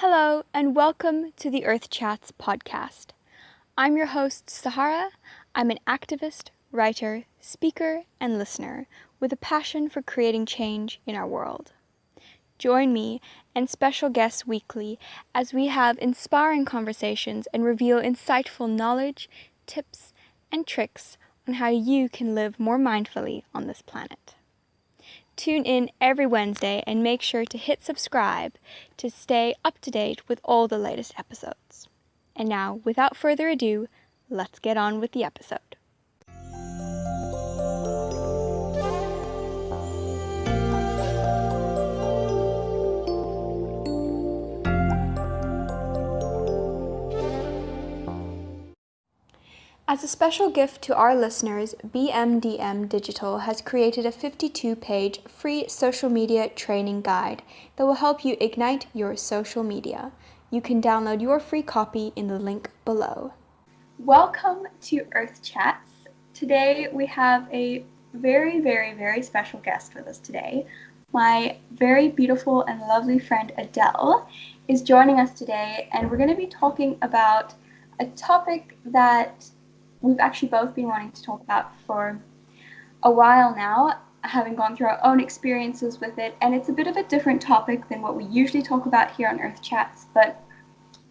Hello, and welcome to the Earth Chats podcast. I'm your host, Sahara. I'm an activist, writer, speaker, and listener with a passion for creating change in our world. Join me and special guests weekly as we have inspiring conversations and reveal insightful knowledge, tips, and tricks on how you can live more mindfully on this planet. Tune in every Wednesday and make sure to hit subscribe to stay up to date with all the latest episodes. And now, without further ado, let's get on with the episode. As a special gift to our listeners, BMDM Digital has created a 52-page free social media training guide that will help you ignite your social media. You can download your free copy in the link below. Welcome to Earth Chats. Today we have a very special guest with us today. My very beautiful and lovely friend Adele is joining us today, and we're going to be talking about a topic that we've actually both been wanting to talk about for a while now, having gone through our own experiences with it, and it's a bit of a different topic than what we usually talk about here on Earth Chats, but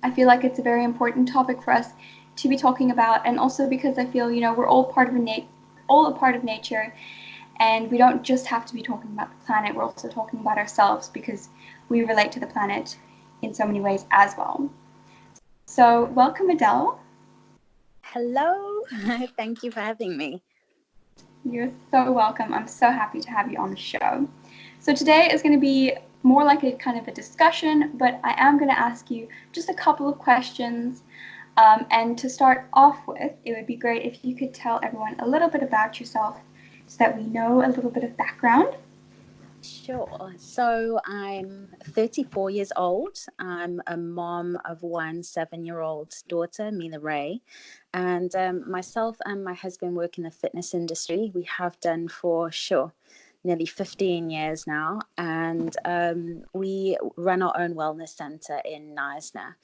I feel like it's a very important topic for us to be talking about, and also because I feel, we're all a part of nature, and we don't just have to be talking about the planet, we're also talking about ourselves because we relate to the planet in so many ways as well. So welcome, Adele. Hello, thank you for having me. You're so welcome. I'm so happy to have you on the show. So today is going to be more like a kind of a discussion, but I am going to ask you just a couple of questions. And to start off with, it would be great if you could tell everyone a little bit about yourself so that we know a little bit of background. Sure. So I'm 34 years old. I'm a mom of one 7-year-old daughter, Mila Ray. And myself and my husband work in the fitness industry. We have done for nearly 15 years now. And we run our own wellness center in Knysna,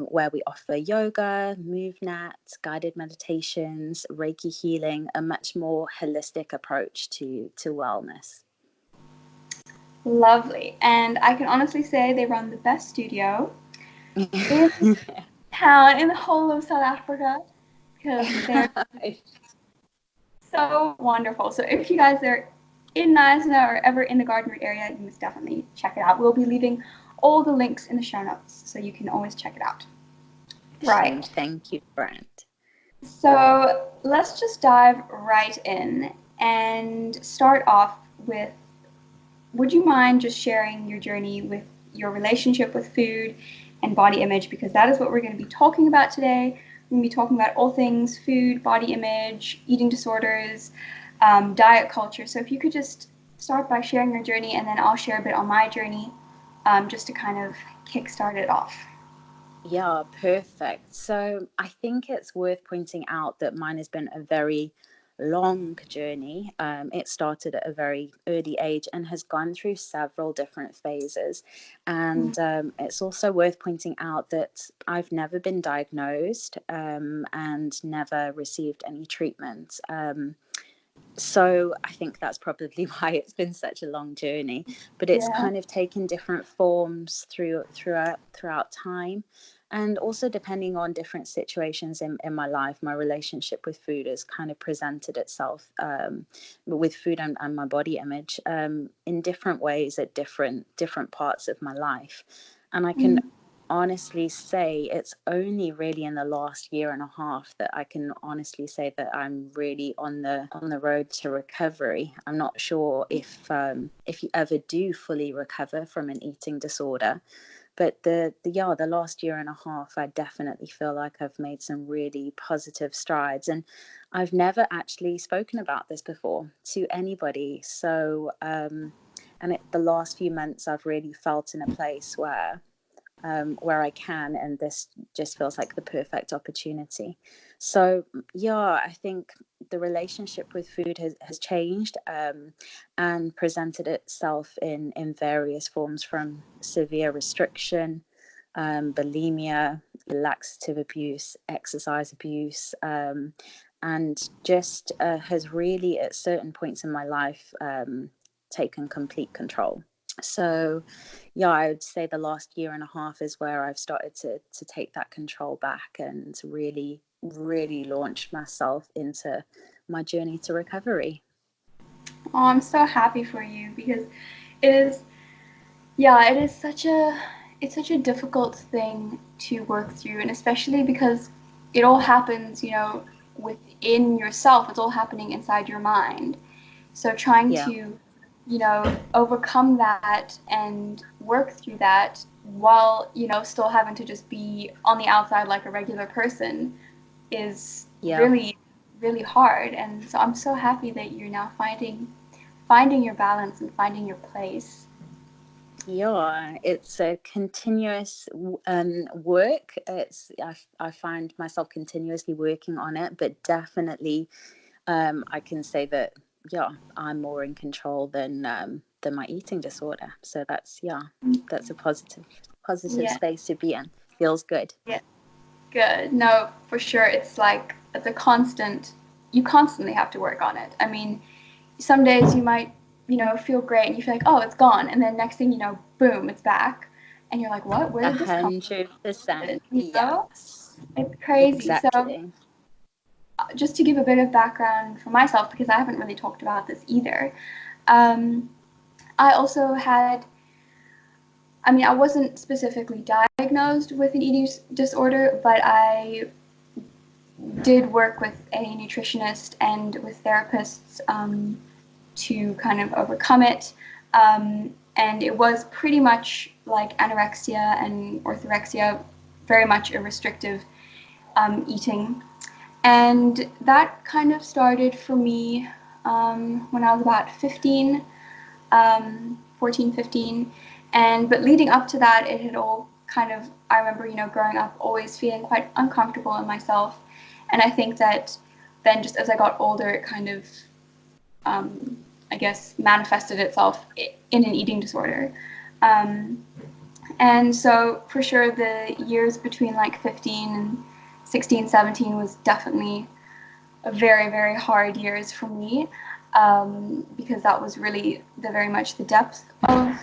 where we offer yoga, movement, guided meditations, Reiki healing, a much more holistic approach to wellness. Lovely. And I can honestly say they run the best studio in town, in the whole of South Africa, because they're so wonderful. So if you guys are in Knysna or ever in the Garden Route area, you must definitely check it out. We'll be leaving all the links in the show notes, so you can always check it out. Right. Thank you, Brent. So let's just dive right in and start off with, would you mind just sharing your journey with your relationship with food and body image? Because that is what we're going to be talking about today. We're going to be talking about all things food, body image, eating disorders, diet culture. So if you could just start by sharing your journey, and then I'll share a bit on my journey, just to kind of kickstart it off. Yeah, perfect. So I think it's worth pointing out that mine has been a very long journey. It started at a very early age and has gone through several different phases. And it's also worth pointing out that I've never been diagnosed and never received any treatment. So I think that's probably why it's been such a long journey, but it's kind of taken different forms throughout time. And also depending on different situations in my life, my relationship with food has kind of presented itself with food and my body image in different ways at different parts of my life. And I can honestly say it's only really in the last year and a half that I can honestly say that I'm really on the road to recovery. I'm not sure if you ever do fully recover from an eating disorder, but the last year and a half, I definitely feel like I've made some really positive strides, and I've never actually spoken about this before to anybody. So the last few months, I've really felt in a place where I can, and this just feels like the perfect opportunity. So I think the relationship with food has changed and presented itself in various forms, from severe restriction bulimia, laxative abuse, exercise abuse, and just has really at certain points in my life taken complete control. So yeah, I would say the last year and a half is where I've started to take that control back and really launch myself into my journey to recovery. Oh, I'm so happy for you, because it is, yeah, it's such a difficult thing to work through, and especially because it all happens, within yourself. It's all happening inside your mind. So trying Yeah. to, overcome that and work through that while, still having to just be on the outside like a regular person is Yeah. really, really hard. And so I'm so happy that you're now finding your balance and finding your place. Yeah, it's a continuous work. I find myself continuously working on it, but definitely I can say that yeah, I'm more in control than my eating disorder. So that's a positive Yeah, space to be in. Feels good. yeah, good. No, for sure. It's a constant, you constantly have to work on it. I mean, some days you might, feel great and you feel like, oh, it's gone. And then next thing you know, boom, it's back. And you're like, what? Where did this come 100%. from? Yes, It's crazy. So exactly. just to give a bit of background for myself, because I haven't really talked about this either, um, I also had, I mean, I wasn't specifically diagnosed with an eating disorder, but I did work with a nutritionist and with therapists to kind of overcome it. And it was pretty much like anorexia and orthorexia, very much a restrictive eating. And that kind of started for me when I was about 15, 14, 15. But leading up to that, it had all kind of, I remember, growing up always feeling quite uncomfortable in myself. And I think that then just as I got older, it kind of, I guess, manifested itself in an eating disorder. And so for sure, the years between like 15 and 16, 17 was definitely a very, very hard years for me, because that was really very much the depth of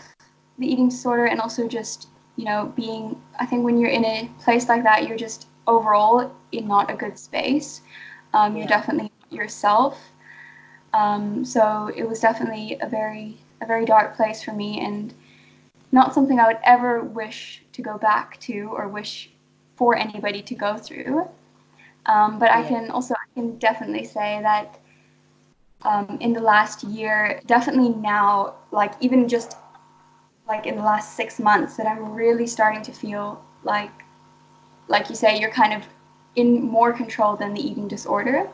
the eating disorder, and also just, being, I think when you're in a place like that, you're just overall in not a good space. You're definitely yourself. So it was definitely a very dark place for me, and not something I would ever wish to go back to or wish for anybody to go through. But I can definitely say that in the last year, definitely now, like even just like in the last 6 months, that I'm really starting to feel like you say, you're kind of in more control than the eating disorder.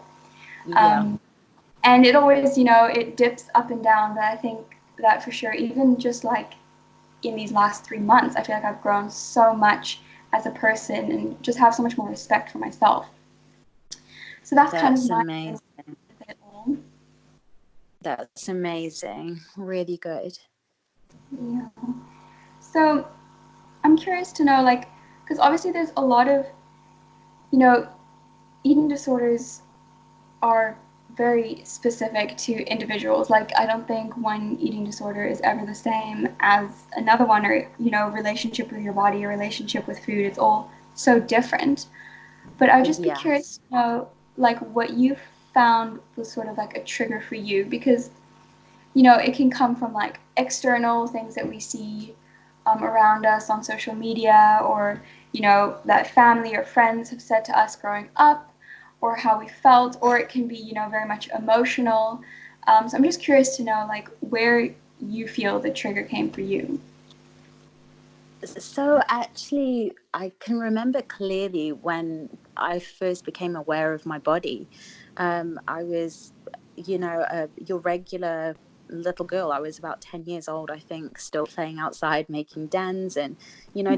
And it always, it dips up and down, but I think that for sure, even just like in these last 3 months, I feel like I've grown so much as a person and just have so much more respect for myself. So that's kind of my amazing. That's amazing. Really good. Yeah. So I'm curious to know, like, because obviously there's a lot of, eating disorders are very specific to individuals. Like, I don't think one eating disorder is ever the same as another one, or, relationship with your body, or relationship with food. It's all so different. But I'd just be curious to know, like, what you found was sort of like a trigger for you, because, it can come from like external things that we see around us on social media, or, that family or friends have said to us growing up, or how we felt, or it can be, very much emotional. So I'm just curious to know, like, where you feel the trigger came for you. So actually, I can remember clearly when I first became aware of my body. I was, your regular little girl. I was about 10 years old, I think, still playing outside, making dens and,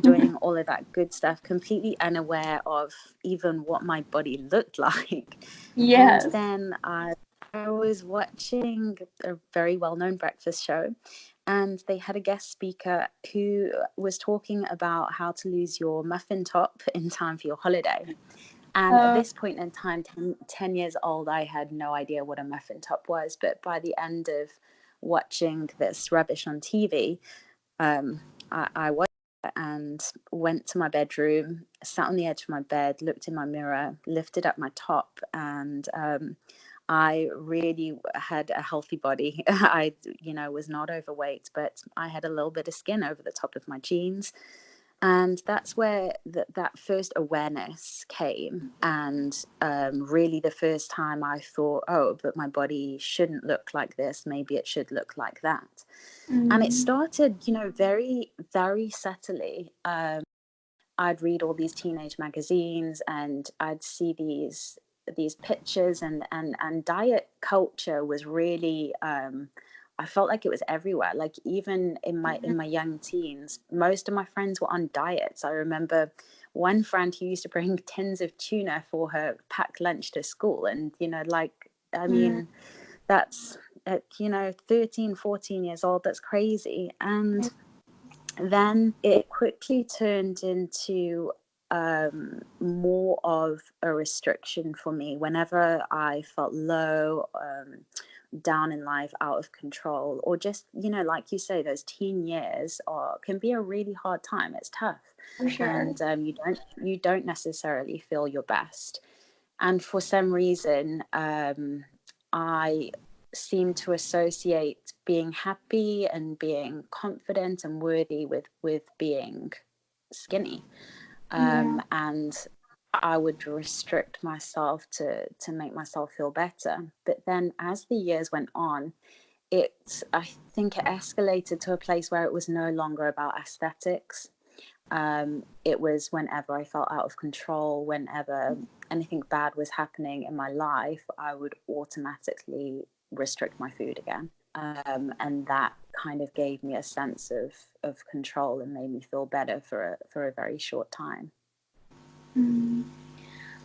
doing all of that good stuff, completely unaware of even what my body looked like. Yes. And then I was watching a very well-known breakfast show, and they had a guest speaker who was talking about how to lose your muffin top in time for your holiday. And at this point in time, 10 years old, I had no idea what a muffin top was. But by the end of watching this rubbish on TV, I watched it and went to my bedroom, sat on the edge of my bed, looked in my mirror, lifted up my top, and I really had a healthy body. I, was not overweight, but I had a little bit of skin over the top of my jeans. And that's where that first awareness came. And really the first time I thought, oh, but my body shouldn't look like this. Maybe it should look like that. And it started, very, very subtly. I'd read all these teenage magazines and I'd see these pictures, and diet culture was really I felt like it was everywhere. Like even in my young teens, most of my friends were on diets. I remember one friend who used to bring tins of tuna for her packed lunch to school, and that's at 13, 14 years old, that's crazy. And then it quickly turned into more of a restriction for me. Whenever I felt low, down in life, out of control, or just, like you say, those teen years can be a really hard time. It's tough. For sure. And you don't necessarily feel your best. And for some reason, I seem to associate being happy and being confident and worthy with being skinny. And I would restrict myself to make myself feel better. But then as the years went on, I think it escalated to a place where it was no longer about aesthetics. It was whenever I felt out of control, whenever anything bad was happening in my life, I would automatically restrict my food again. And that kind of gave me a sense of control and made me feel better for a very short time.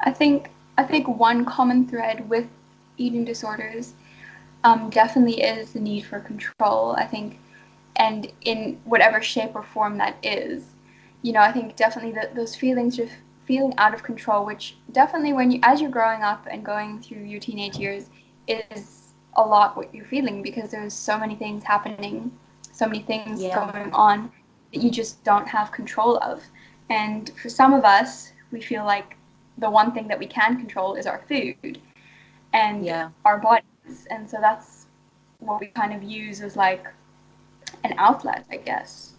I think one common thread with eating disorders definitely is the need for control, I think, and in whatever shape or form that is. I think definitely those feelings of feeling out of control, which definitely as you're growing up and going through your teenage years, is a lot what you're feeling, because there's so many things happening, so many things going on that you just don't have control of. And for some of us, we feel like the one thing that we can control is our food and our bodies. And so that's what we kind of use as like an outlet, I guess.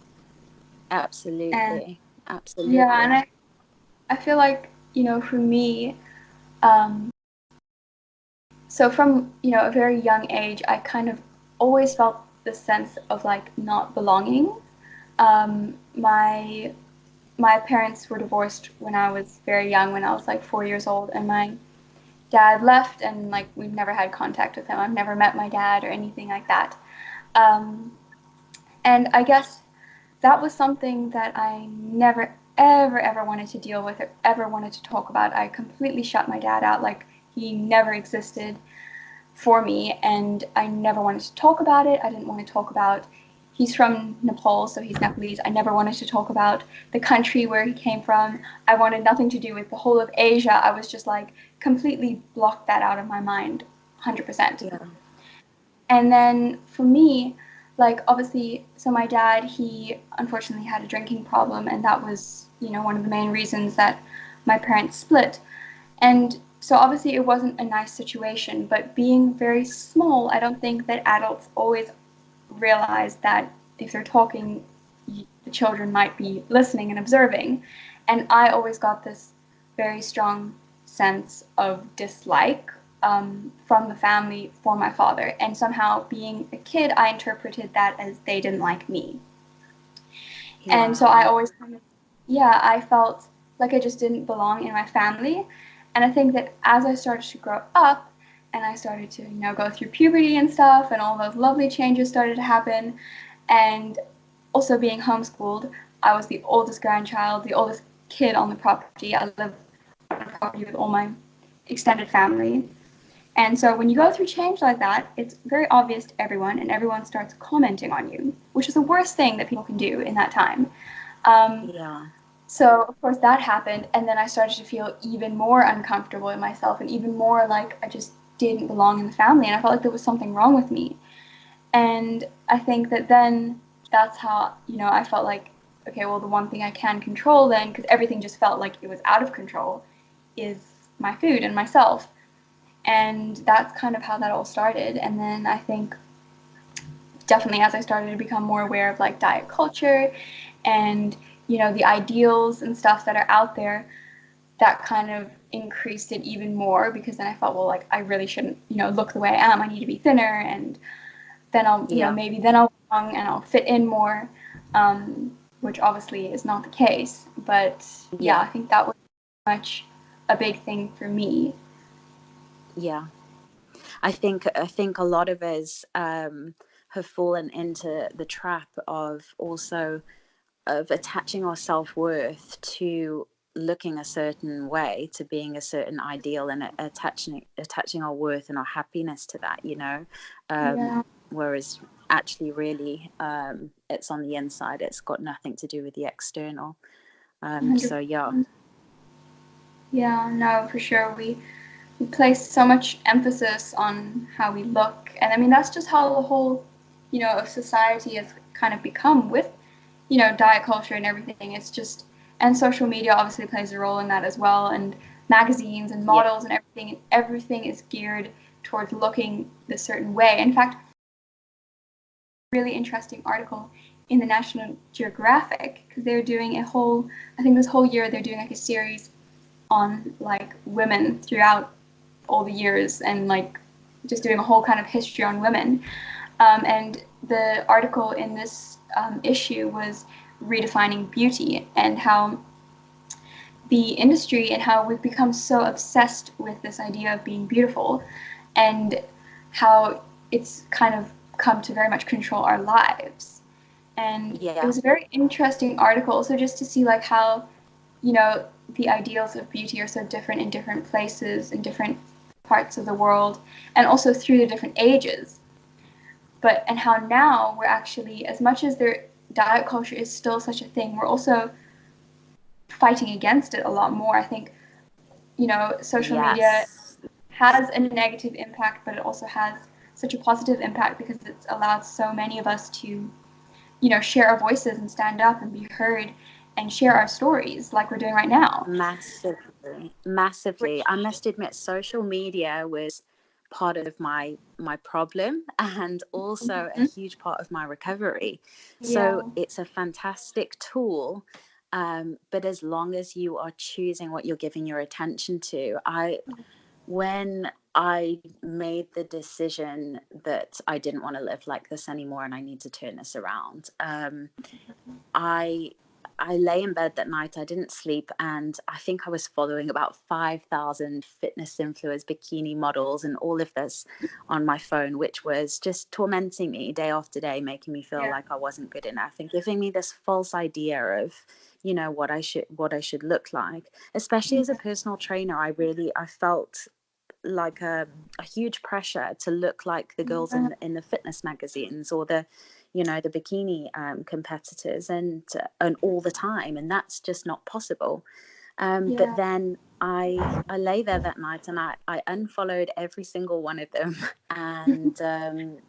Absolutely. Absolutely. Yeah, and I feel like, for me, so from, a very young age, I kind of always felt this sense of like not belonging. My parents were divorced when I was very young, when I was like 4 years old, and my dad left, and like we've never had contact with him. I've never met my dad or anything like that. And I guess that was something that I never, ever wanted to deal with or ever wanted to talk about. I completely shut my dad out, like he never existed for me, and I never wanted to talk about it. I didn't want to talk about, he's from Nepal, so he's Nepalese. I never wanted to talk about the country where he came from. I wanted nothing to do with the whole of Asia. I was just like completely blocked that out of my mind, 100%. Yeah. And then for me, like obviously, so my dad, he unfortunately had a drinking problem, and that was, one of the main reasons that my parents split. And so obviously it wasn't a nice situation, but being very small, I don't think that adults always realize that if they're talking, the children might be listening and observing. And I always got this very strong sense of dislike from the family for my father, and somehow being a kid, I interpreted that as they didn't like me. And so I always I felt like I just didn't belong in my family. And I think that as I started to grow up and I started to go through puberty and stuff, and all those lovely changes started to happen, and also being homeschooled, I was the oldest grandchild, the oldest kid on the property. I lived on the property with all my extended family. And so when you go through change like that, it's very obvious to everyone, and everyone starts commenting on you, which is the worst thing that people can do in that time. Yeah. So, of course, that happened, and then I started to feel even more uncomfortable in myself and even more like I just didn't belong in the family, and I felt like there was something wrong with me. And I think that then that's how, I felt like, okay, well, the one thing I can control then, because everything just felt like it was out of control, is my food and myself. And that's kind of how that all started. And then I think definitely as I started to become more aware of like diet culture and, the ideals and stuff that are out there, that kind of increased it even more, because then I felt, well, like I really shouldn't, look the way I am. I need to be thinner, and then I'll, Yeah. maybe then I'll belong and I'll fit in more, which obviously is not the case. But yeah, Yeah. I think that was much a big thing for me. Yeah. I think a lot of us have fallen into the trap of also of attaching our self-worth to looking a certain way, to being a certain ideal, and attaching our worth and our happiness to that, Yeah. whereas actually really it's on the inside. It's got nothing to do with the external. So yeah. 100%. Yeah, no, for sure. We place so much emphasis on how we look, and I mean that's just how the whole, of society has kind of become with, diet culture and everything. It's just, and social media obviously plays a role in that as well, and magazines and Yeah. models and everything is geared towards looking this certain way. In fact, really interesting article in the National Geographic, because they're doing I think this whole year they're doing like a series on like women throughout all the years, and like just doing a whole kind of history on women. And the article in this issue was redefining beauty, and how the industry and how we've become so obsessed with this idea of being beautiful, and how it's kind of come to very much control our lives. And it Yeah. was a very interesting article also, just to see like how, the ideals of beauty are so different in different places, in different parts of the world, and also through the different ages. And how now we're actually, as much as their diet culture is still such a thing, we're also fighting against it a lot more. I think, social media Yes. has a negative impact, but it also has such a positive impact, because it's allowed so many of us to, share our voices and stand up and be heard and share our stories like we're doing right now. Massively, massively. Which, I must admit, social media was part of my problem, and also a mm-hmm. huge part of my recovery. Yeah, So it's a fantastic tool, but as long as you are choosing what you're giving your attention to, when I made the decision that I didn't want to live like this anymore and I need to turn this around, I I lay in bed that night. I didn't sleep, and I think I was following about 5,000 fitness influencers, bikini models, and all of this on my phone, which was just tormenting me day after day, making me feel yeah, like I wasn't good enough and giving me this false idea of, what I should look like. Especially as a personal trainer, I felt like a huge pressure to look like the girls in the fitness magazines, or the bikini competitors, and all the time, and that's just not possible. But yeah, then I lay there that night, and I unfollowed every single one of them, and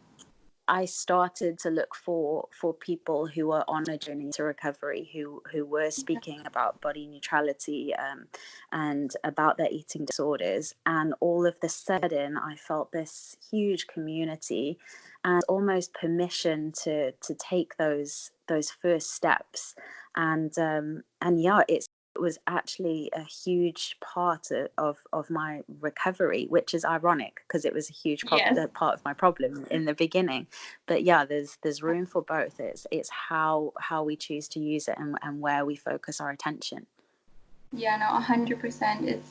I started to look for people who were on a journey to recovery, who were speaking about body neutrality, and about their eating disorders. And all of the sudden, I felt this huge community, and almost permission to take those first steps. And yeah, it was actually a huge part of my recovery, which is ironic because it was a huge yes. part of my problem in the beginning. But yeah, there's room for both. It's how we choose to use it, and where we focus our attention. Yeah, no, 100%. It's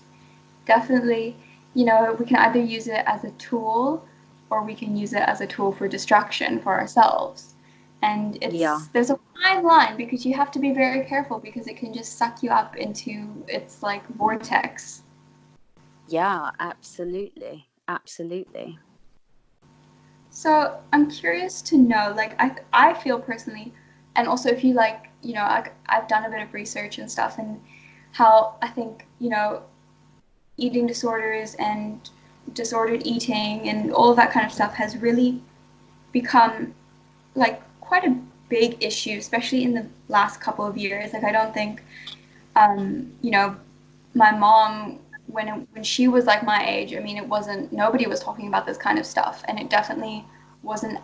definitely, we can either use it as a tool, or we can use it as a tool for distraction for ourselves. And Yeah. there's a fine line, because you have to be very careful, because it can just suck you up into its like vortex. Yeah, absolutely. Absolutely. So I'm curious to know, like, I feel personally, and also if you like, I've done a bit of research and stuff, and how I think, eating disorders and disordered eating and all of that kind of stuff has really become like quite a big issue, especially in the last couple of years. Like, I don't think, you know, my mom, when she was like my age, I mean, it wasn't, nobody was talking about this kind of stuff, and it definitely wasn't,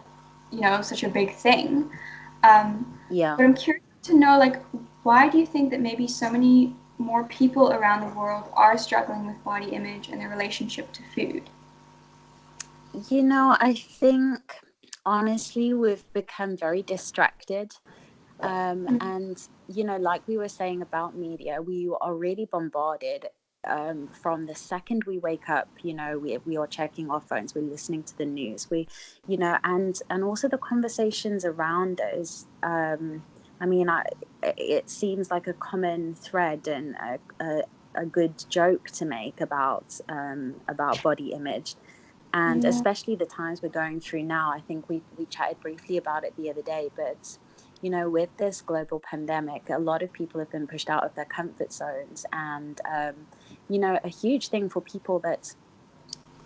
such a big thing. Yeah. But I'm curious to know, like, why do you think that maybe so many more people around the world are struggling with body image and their relationship to food? I think honestly we've become very distracted. And, like we were saying about media, we are really bombarded from the second we wake up. We are checking our phones, we're listening to the news, and also the conversations around us. It seems like a common thread and a good joke to make about body image. And Yeah. especially the times we're going through now. I think we chatted briefly about it the other day, but with this global pandemic, a lot of people have been pushed out of their comfort zones, and a huge thing for people that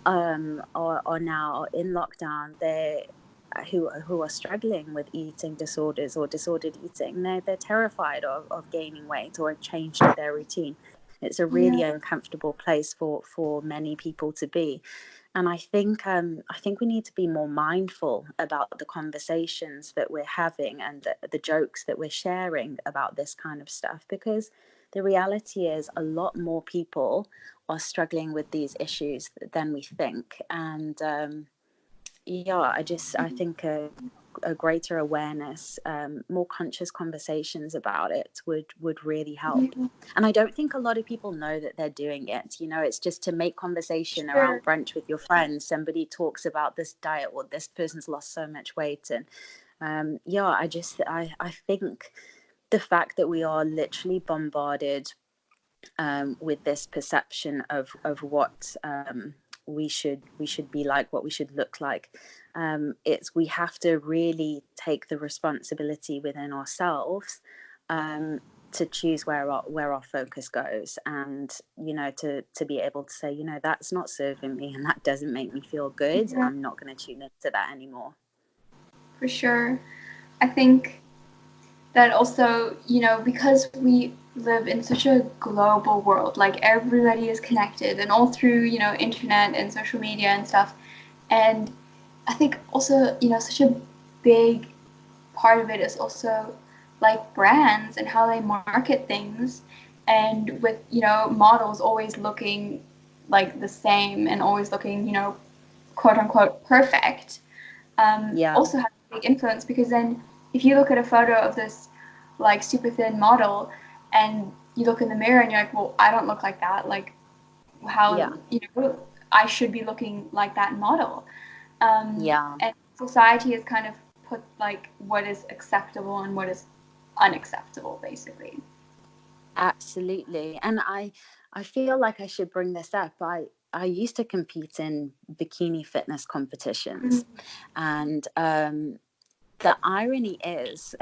are now in lockdown, who are struggling with eating disorders or disordered eating, they're terrified of gaining weight or a change to their routine. It's a really Yeah. uncomfortable place for many people to be. And I think we need to be more mindful about the conversations that we're having and the jokes that we're sharing about this kind of stuff, because the reality is a lot more people are struggling with these issues than we think. And I think a greater awareness, more conscious conversations about it would really help. And I don't think a lot of people know that they're doing it. It's just to make conversation around Sure. brunch with your friends. Somebody talks about this diet, or this person's lost so much weight, and I think the fact that we are literally bombarded with this perception of what we should be like, what we should look like. We have to really take the responsibility within ourselves, to choose where our focus goes, and to be able to say, that's not serving me and that doesn't make me feel good. Yeah, I'm not going to tune into that anymore. for sure. I think that also, because we live in such a global world, like everybody is connected and all through, internet and social media and stuff. And I think also, such a big part of it is also like brands and how they market things. And with, models always looking like the same and always looking, quote unquote perfect, Yeah. also has a big influence, because then if you look at a photo of this like super thin model and you look in the mirror and you're like, well, I don't look like that. Like, Yeah. how, I should be looking like that model. Yeah. And society has kind of put like what is acceptable and what is unacceptable, basically. Absolutely. And I feel like I should bring this up. I used to compete in bikini fitness competitions, Mm. and the irony is,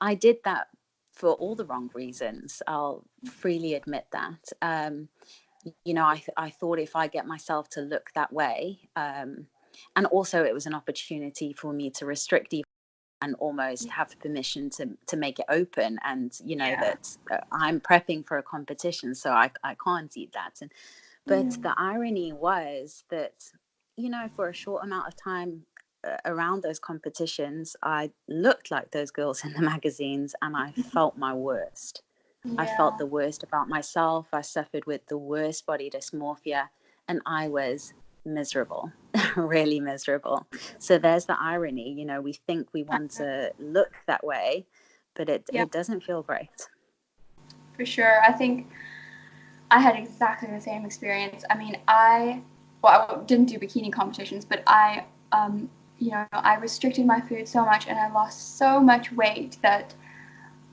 I did that for all the wrong reasons. I'll freely admit that. I thought if I get myself to look that way, and also it was an opportunity for me to restrict and almost have permission to make it open, and Yeah. that I'm prepping for a competition, so I can't eat that. But Mm. the irony was that for a short amount of time around those competitions, I looked like those girls in the magazines, and I felt my worst. I felt Yeah. the worst about myself. I suffered with the worst body dysmorphia, and I was miserable, really miserable. So there's the irony. We think we want to look that way, but it Yeah, it doesn't feel great. for sure. I think I had exactly the same experience. I mean, I didn't do bikini competitions, but I restricted my food so much and I lost so much weight that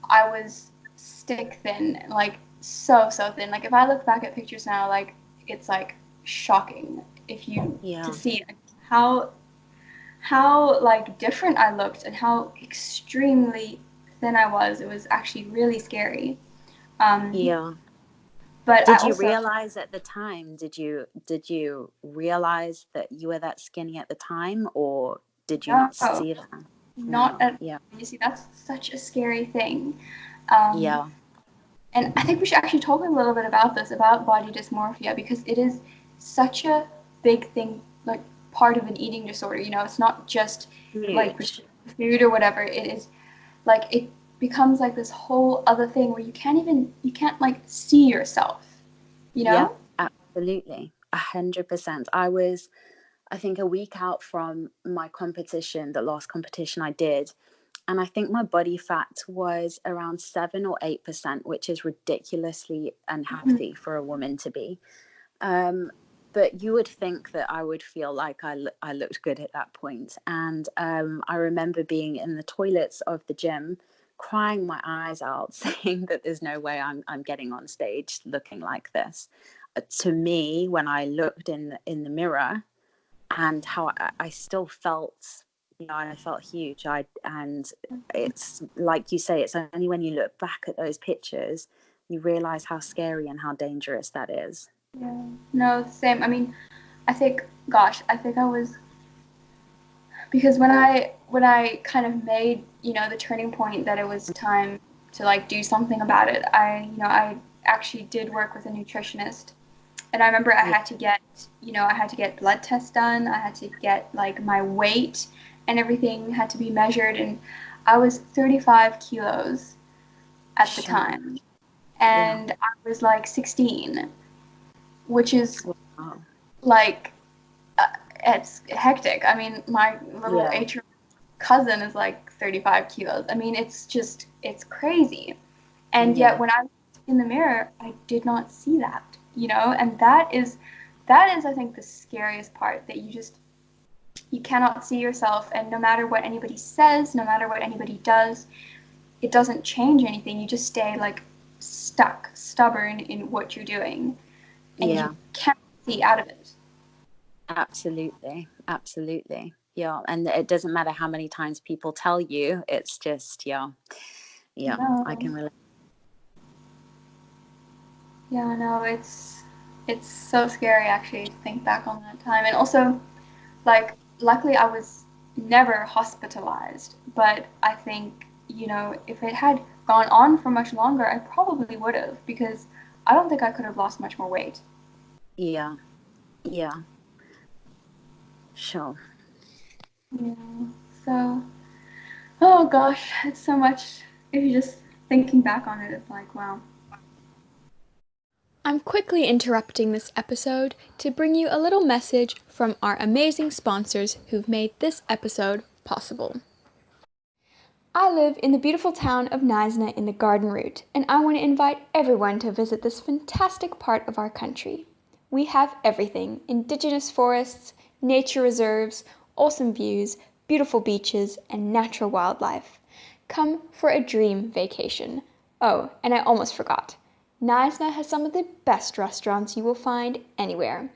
I was stick thin, like so thin. Like if I look back at pictures now, like it's like shocking if you to Yeah. see how like different I looked and how extremely thin I was. It was actually really scary. Um, Yeah. but I Did you also realize at the time, did you realize that you were that skinny at the time, or did you no, not see that? not No. at Yeah. you see that's such a scary thing. Um, Yeah. and I think we should actually talk a little bit about this, about body dysmorphia, because it is such a big thing, like part of an eating disorder. You know, it's not just like Huge. food or whatever. It is like it becomes like this whole other thing where you can't like see yourself, you Yep, know? absolutely. 100%. I think, a week out from my competition, the last competition I did, and I think my body fat was around 7 or 8%, which is ridiculously Mhm. unhealthy for a woman to be. Um, but you would think that I would feel like I looked good at that point. And I remember being in the toilets of the gym, crying my eyes out, saying that there's no way I'm getting on stage looking like this. To me, when I looked in the mirror, and how I still felt, I felt huge. And it's like you say, it's only when you look back at those pictures you realize how scary and how dangerous that is. Yeah. No, same. I mean, I think, gosh, I think I was because when I kind of made, the turning point that it was time to like do something about it, I actually did work with a nutritionist. And I remember Yeah. I had to get blood tests done. I had to get like my weight and everything had to be measured. And I was 35 kilos at the Sure. time. Yeah. And I was like 16, which is Wow. like, it's hectic. I mean, my little Yeah. 8-year-old cousin is like 35 kilos. I mean, it's crazy. And yet Yeah. when I looked in the mirror, I did not see that. And that is I think the scariest part, that you cannot see yourself, and no matter what anybody says, no matter what anybody does, it doesn't change anything. You just stay like stuck, stubborn in what you're doing, and you Yeah. can't see out of it. Absolutely. Absolutely. Yeah. And it doesn't matter how many times people tell you, it's just, yeah. Yeah. I No. can relate. Yeah, no, it's so scary actually to think back on that time. And also, like, luckily I was never hospitalized, but I think, if it had gone on for much longer, I probably would have, because I don't think I could have lost much more weight. Yeah. Yeah. Sure. Yeah. So, oh gosh, it's so much. If you just thinking back on it, it's like, wow. I'm quickly interrupting this episode to bring you a little message from our amazing sponsors who've made this episode possible. I live in the beautiful town of Knysna in the Garden Route, and I want to invite everyone to visit this fantastic part of our country. We have everything: indigenous forests, nature reserves, awesome views, beautiful beaches, and natural wildlife. Come for a dream vacation. Oh, and I almost forgot. Knysna has some of the best restaurants you will find anywhere.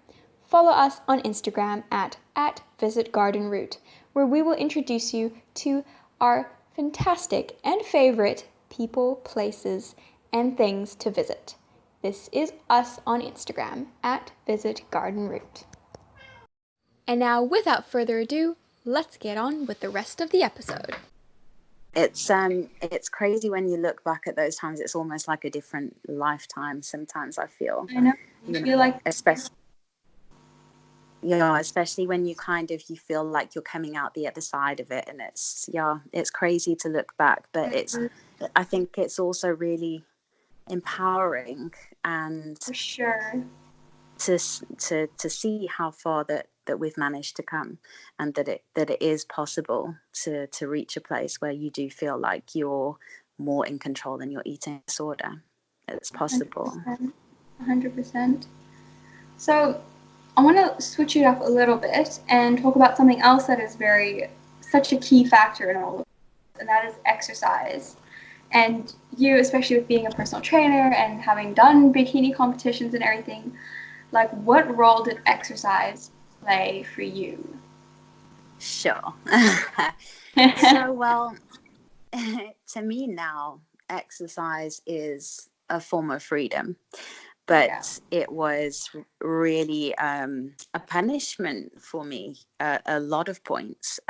Follow us on Instagram at visitgardenroute, where we will introduce you to our fantastic and favorite people, places, and things to visit. This is us on Instagram at visitgardenroute. And now, without further ado, let's get on with the rest of the episode. It's crazy when you look back at those times. It's almost like a different lifetime sometimes, I feel. I know. You You feel know, like especially when you feel like you're coming out the other side of it, and it's crazy to look back, but I think it's also really empowering, and for sure. to see how far that we've managed to come, and that it is possible to reach a place where you do feel like you're more in control than your eating disorder. It's possible. 100%. 100%. So, I want to switch it up a little bit and talk about something else that is such a key factor in all of this, and that is exercise. And you, especially with being a personal trainer and having done bikini competitions and everything, Like, what role did exercise play for you? Sure. So, well, to me now, exercise is a form of freedom, Yeah. but it was really a punishment for me at a lot of points.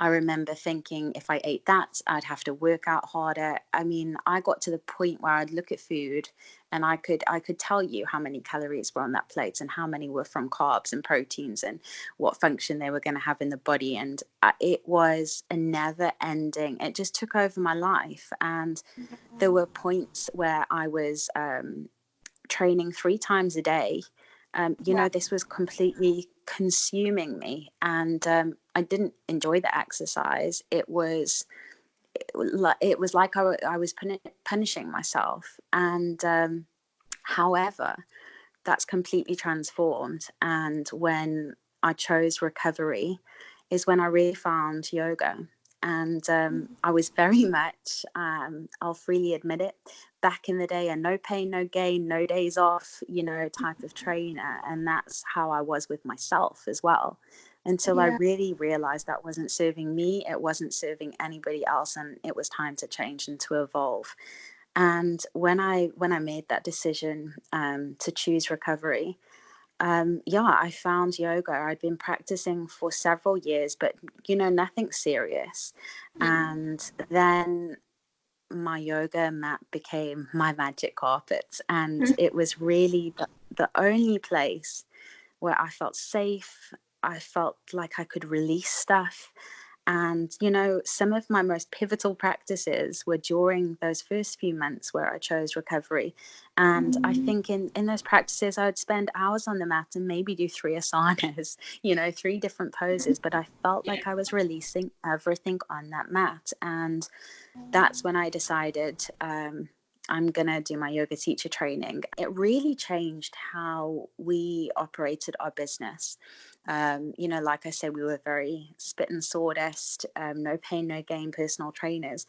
I remember thinking if I ate that, I'd have to work out harder. I mean, I got to the point where I'd look at food and I could tell you how many calories were on that plate and how many were from carbs and proteins and what function they were going to have in the body. And it was a never ending, it just took over my life. And there were points where I was training 3 times a day. Wow. This was completely consuming me, and I didn't enjoy the exercise. It was like I was punishing myself, and however, that's completely transformed. And when I chose recovery, is when I really found yoga. And I was very much, I'll freely admit it, back in the day, a no pain, no gain, no days off, type of trainer. And that's how I was with myself as well. Until I Yeah. really realized that wasn't serving me, it wasn't serving anybody else, and it was time to change and to evolve. And when I made that decision to choose recovery, I found yoga. I'd been practicing for several years, but nothing serious. And then my yoga mat became my magic carpet, and it was really the only place where I felt safe. I felt like I could release stuff. And, some of my most pivotal practices were during those first few months where I chose recovery. And I think in those practices, I would spend hours on the mat and maybe do 3 asanas, 3 different poses. But I felt like I was releasing everything on that mat. And that's when I decided I'm going to do my yoga teacher training. It really changed how we operated our business. Like I said, we were very spit and sawdust, no pain, no gain personal trainers.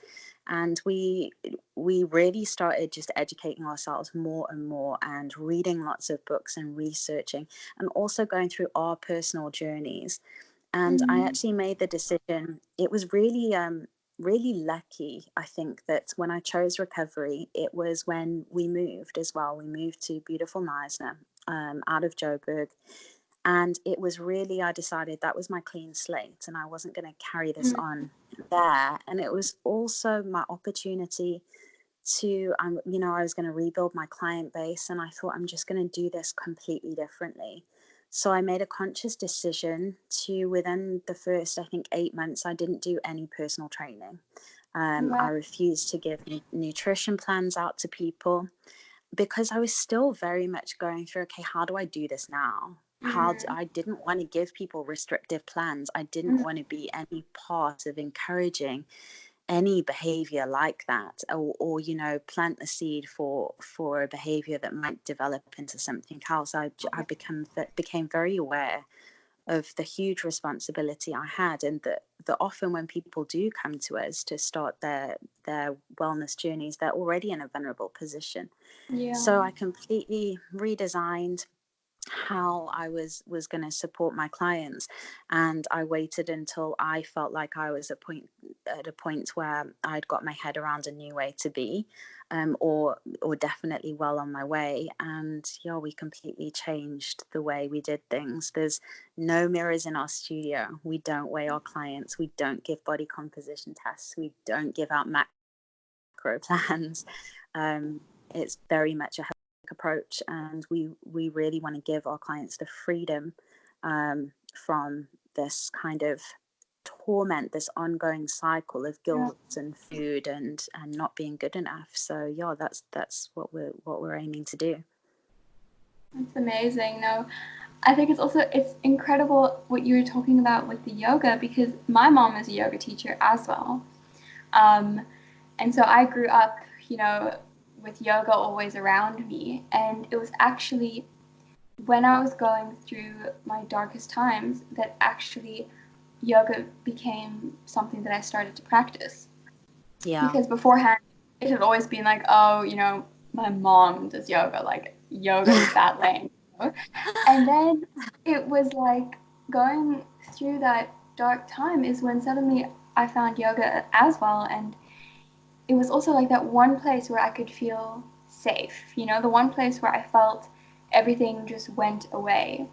And we really started just educating ourselves more and more and reading lots of books and researching and also going through our personal journeys. And I actually made the decision. It was really lucky, I think, that when I chose recovery, it was when we moved as well. We moved to beautiful Knysna, out of Joburg. And it was really, I decided that was my clean slate and I wasn't going to carry this on there. And it was also my opportunity to, I was going to rebuild my client base. And I thought, I'm just going to do this completely differently. So I made a conscious decision to, within the first, I think, 8 months, I didn't do any personal training. I refused to give nutrition plans out to people because I was still very much going through, okay, how do I do this now? I didn't want to give people restrictive plans. I didn't want to be any part of encouraging any behavior like that, or plant the seed for a behavior that might develop into something else. I became very aware of the huge responsibility I had, and that often when people do come to us to start their wellness journeys, they're already in a vulnerable position. So I completely redesigned how I was going to support my clients, and I waited until I felt like I was at a point where I'd got my head around a new way to be, or definitely well on my way. And we completely changed the way we did things. There's no mirrors in our studio. We don't weigh our clients. We don't give body composition tests. We don't give out macro plans. It's very much a approach, and we really want to give our clients the freedom from this kind of torment, this ongoing cycle of guilt and food and not being good enough. So that's what we're aiming to do. That's amazing. No, I think it's incredible what you were talking about with the yoga, because my mom is a yoga teacher as well. And so I grew up, with yoga always around me. And it was actually when I was going through my darkest times that actually yoga became something that I started to practice. Yeah. Because beforehand, it had always been like, oh, my mom does yoga. Like, yoga is that lame. And then it was like going through that dark time is when suddenly I found yoga as well. And it was also like that one place where I could feel safe, the one place where I felt everything just went away.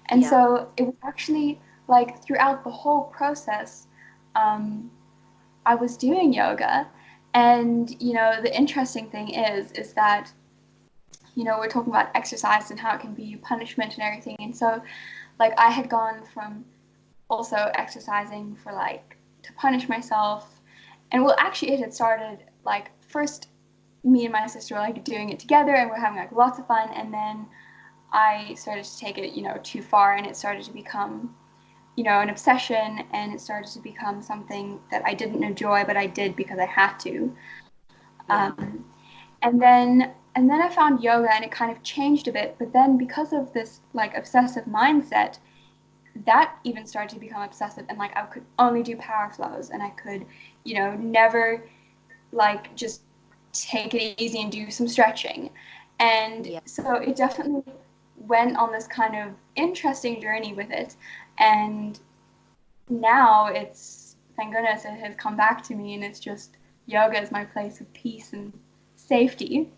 And Yeah. so it was actually like throughout the whole process, I was doing yoga. And, the interesting thing is that, we're talking about exercise and how it can be punishment and everything. And so, like, I had gone from also exercising for like to punish myself. And well, actually, it had started like first me and my sister were like doing it together and we're having like lots of fun. And then I started to take it, too far, and it started to become, an obsession, and it started to become something that I didn't enjoy, but I did because I had to. Yeah. And then I found yoga, and it kind of changed a bit. But then because of this like obsessive mindset, that even started to become obsessive, and like I could only do power flows, and I could, never like just take it easy and do some stretching. And Yeah. so it definitely went on this kind of interesting journey with it. And now it's, thank goodness, it has come back to me, and it's just yoga is my place of peace and safety.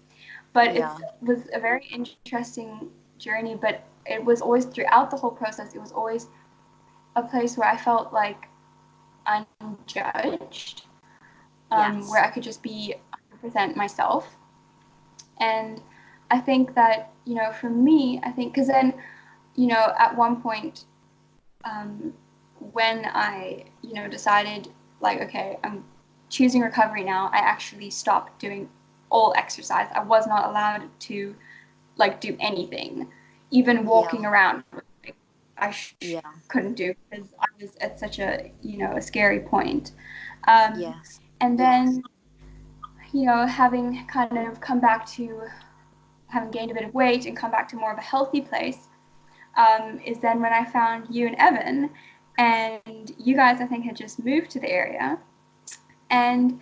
But it Yeah. was a very interesting journey, but it was always throughout the whole process, it was always a place where I felt like unjudged, where Yes. I could just be 100% myself. And I think that, for me, I think, because then, at one point, um, when I, decided, like, okay, I'm choosing recovery now, I actually stopped doing all exercise. I was not allowed to, like, do anything, even Yeah. walking around. I Yeah. couldn't do because I was at such a, a scary point. Um, Yes. and then, having kind of come back to having gained a bit of weight and come back to more of a healthy place, is then when I found you and Evan, and you guys, I think, had just moved to the area, and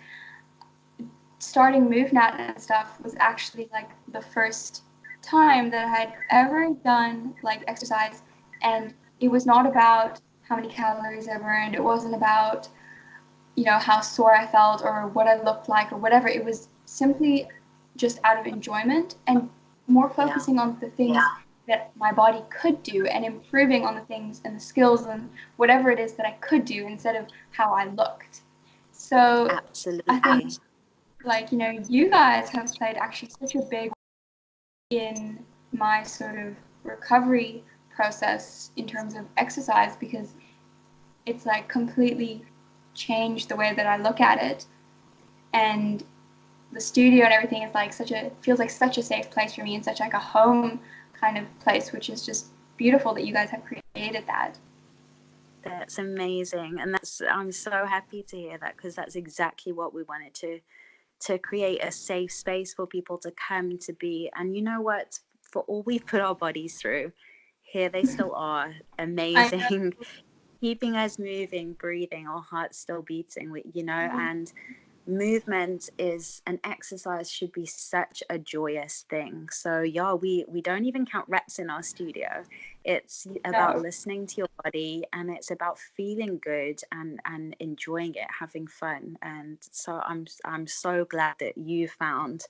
starting MoveNat and stuff was actually like the first time that I had ever done like exercise, and it was not about how many calories I burned. It wasn't about, how sore I felt or what I looked like or whatever. It was simply just out of enjoyment and more Yeah. focusing on the things that my body could do and improving on the things and the skills and whatever it is that I could do instead of how I looked. So I think, Absolutely. like, you guys have played actually such a big in my sort of recovery process in terms of exercise, because it's like completely changed the way that I look at it. And the studio and everything is like feels like such a safe place for me, and such like a home kind of place, which is just beautiful that you guys have created that. That's amazing. And I'm so happy to hear that, because that's exactly what we wanted to create, a safe space for people to come to be. And you know what? For all we've put our bodies through, here they still are, I know. amazing, keeping us moving, breathing, our hearts still beating, and movement is an exercise should be such a joyous thing. So yeah, we don't even count reps in our studio. It's about No, listening to your body, and it's about feeling good and enjoying it, having fun. And so I'm so glad that you found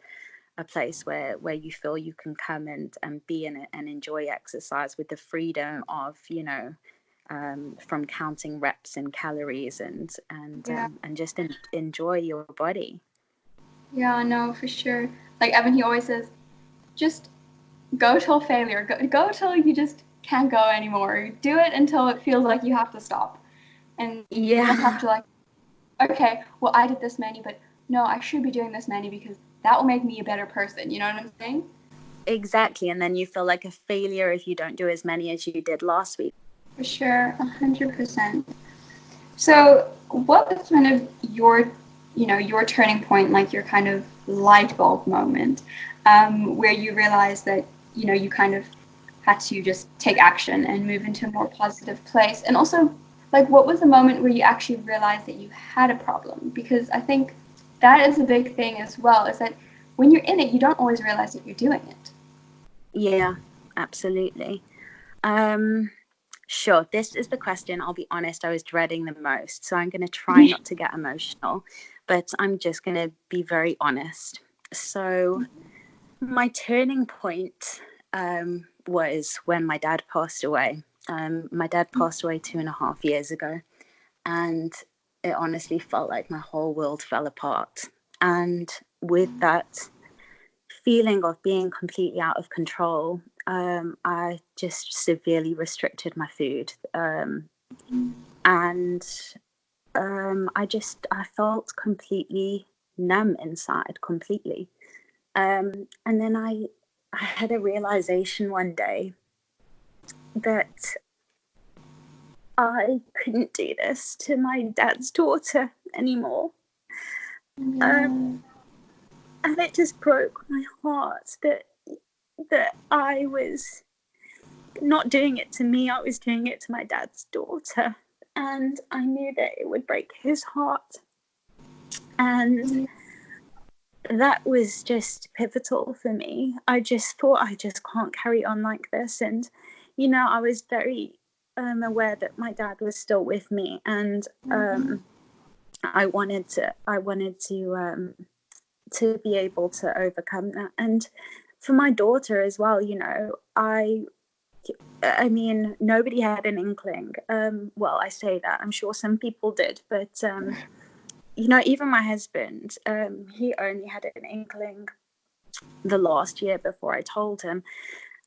a place where you feel you can come and be in it and enjoy exercise with the freedom of, from counting reps and calories, yeah, and just enjoy your body. yeah, no, for sure. Like Evan, he always says, just go till failure. Go till you just can't go anymore. Do it until it feels like you have to stop. And you don't have Yeah. to like, okay, well, I did this many, but no, I should be doing this many because that will make me a better person. You know what I'm saying? Exactly. And then you feel like a failure if you don't do as many as you did last week. For sure, 100%. So, what was kind of your, your turning point, like your kind of light bulb moment, where you realized that, you kind of had to just take action and move into a more positive place? And also, like, what was the moment where you actually realized that you had a problem? Because I think that is a big thing as well, is that when you're in it, you don't always realize that you're doing it. Yeah, absolutely. Sure, this is the question, I'll be honest, I was dreading the most. So I'm going to try not to get emotional, but I'm just going to be very honest. So my turning point was when my dad passed away. My dad passed away 2.5 years ago, and it honestly felt like my whole world fell apart. And with that feeling of being completely out of control, I just severely restricted my food. And I felt completely numb inside, completely. And then I had a realization one day that I couldn't do this to my dad's daughter anymore. And it just broke my heart that I was not doing it to me, I was doing it to my dad's daughter. And I knew that it would break his heart. And that was just pivotal for me. I just thought, I just can't carry on like this. And, you know, I was very aware that my dad was still with me, and I wanted to be able to overcome that. And for my daughter as well, you know, I mean, nobody had an inkling. Well, I say that, I'm sure some people did, but you know, even my husband, he only had an inkling the last year before I told him.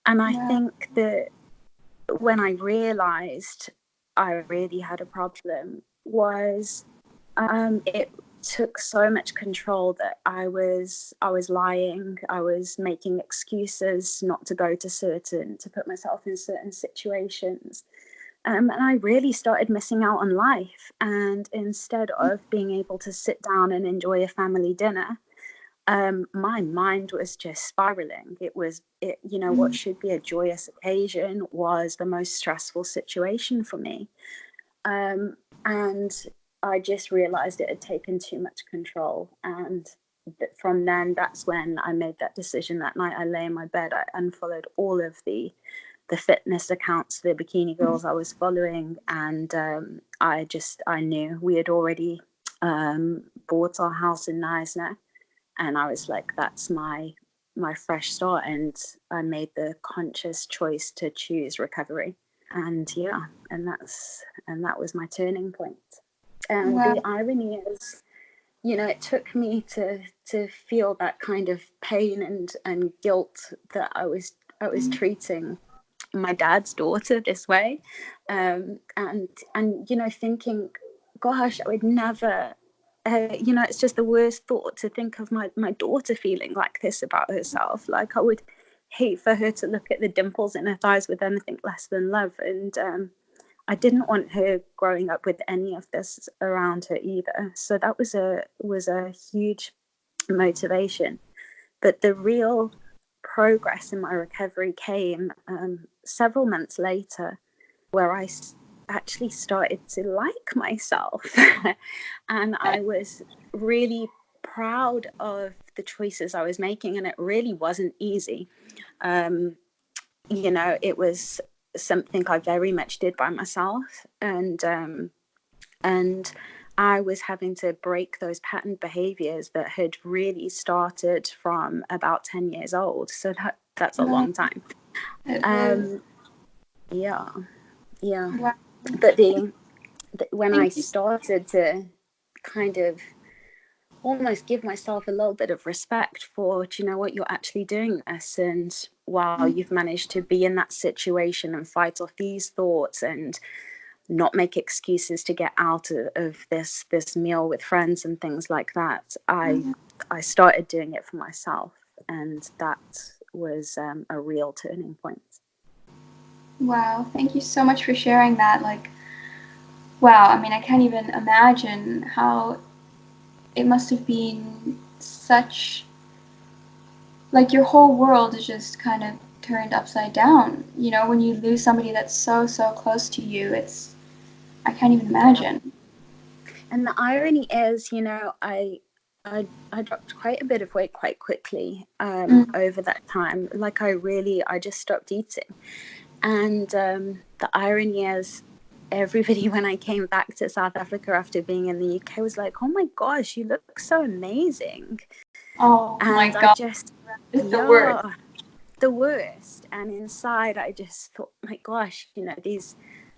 And I think that when I realized I really had a problem was it took so much control that I was lying, I was making excuses not to go to put myself in certain situations. And I really started missing out on life. And instead of being able to sit down and enjoy a family dinner, my mind was just spiraling. You know, what should be a joyous occasion was the most stressful situation for me. And I just realized it had taken too much control. And from then, that's when I made that decision. That night I lay in my bed, I unfollowed all of the fitness accounts, the bikini girls I was following. And I knew we had already bought our house in Knysna. And I was like, that's my fresh start. And I made the conscious choice to choose recovery. And yeah, and that was my turning point. And the irony is, you know, it took me to feel that kind of pain and guilt that I was treating my dad's daughter this way, and you know, thinking, gosh, I would never, you know, it's just the worst thought to think of my daughter feeling like this about herself. Like, I would hate for her to look at the dimples in her thighs with anything less than love. And I didn't want her growing up with any of this around her either. So that was a huge motivation. But the real progress in my recovery came several months later, where I actually started to like myself. And I was really proud of the choices I was making, and it really wasn't easy. You know, it was something I very much did by myself, and I was having to break those patterned behaviors that had really started from about 10 years old. So that's a long time. Yeah. Wow. But when I started to kind of almost give myself a little bit of respect for, do you know what, you're actually doing this, and wow, you've managed to be in that situation and fight off these thoughts and not make excuses to get out of this meal with friends and things like that. I started doing it for myself, and that was a real turning point. Wow, thank you so much for sharing that. Like, wow, I mean, I can't even imagine how it must have been such, like, your whole world is just kind of turned upside down. You know, when you lose somebody that's so close to you, I can't even imagine. And the irony is, you know, I I dropped quite a bit of weight quite quickly over that time. Like I just stopped eating. And the irony is, everybody when I came back to South Africa after being in the UK was like, "Oh my gosh, you look so amazing." Oh my And I God, just, it's the worst. yeah, the worst. And inside, I just thought, my gosh, these,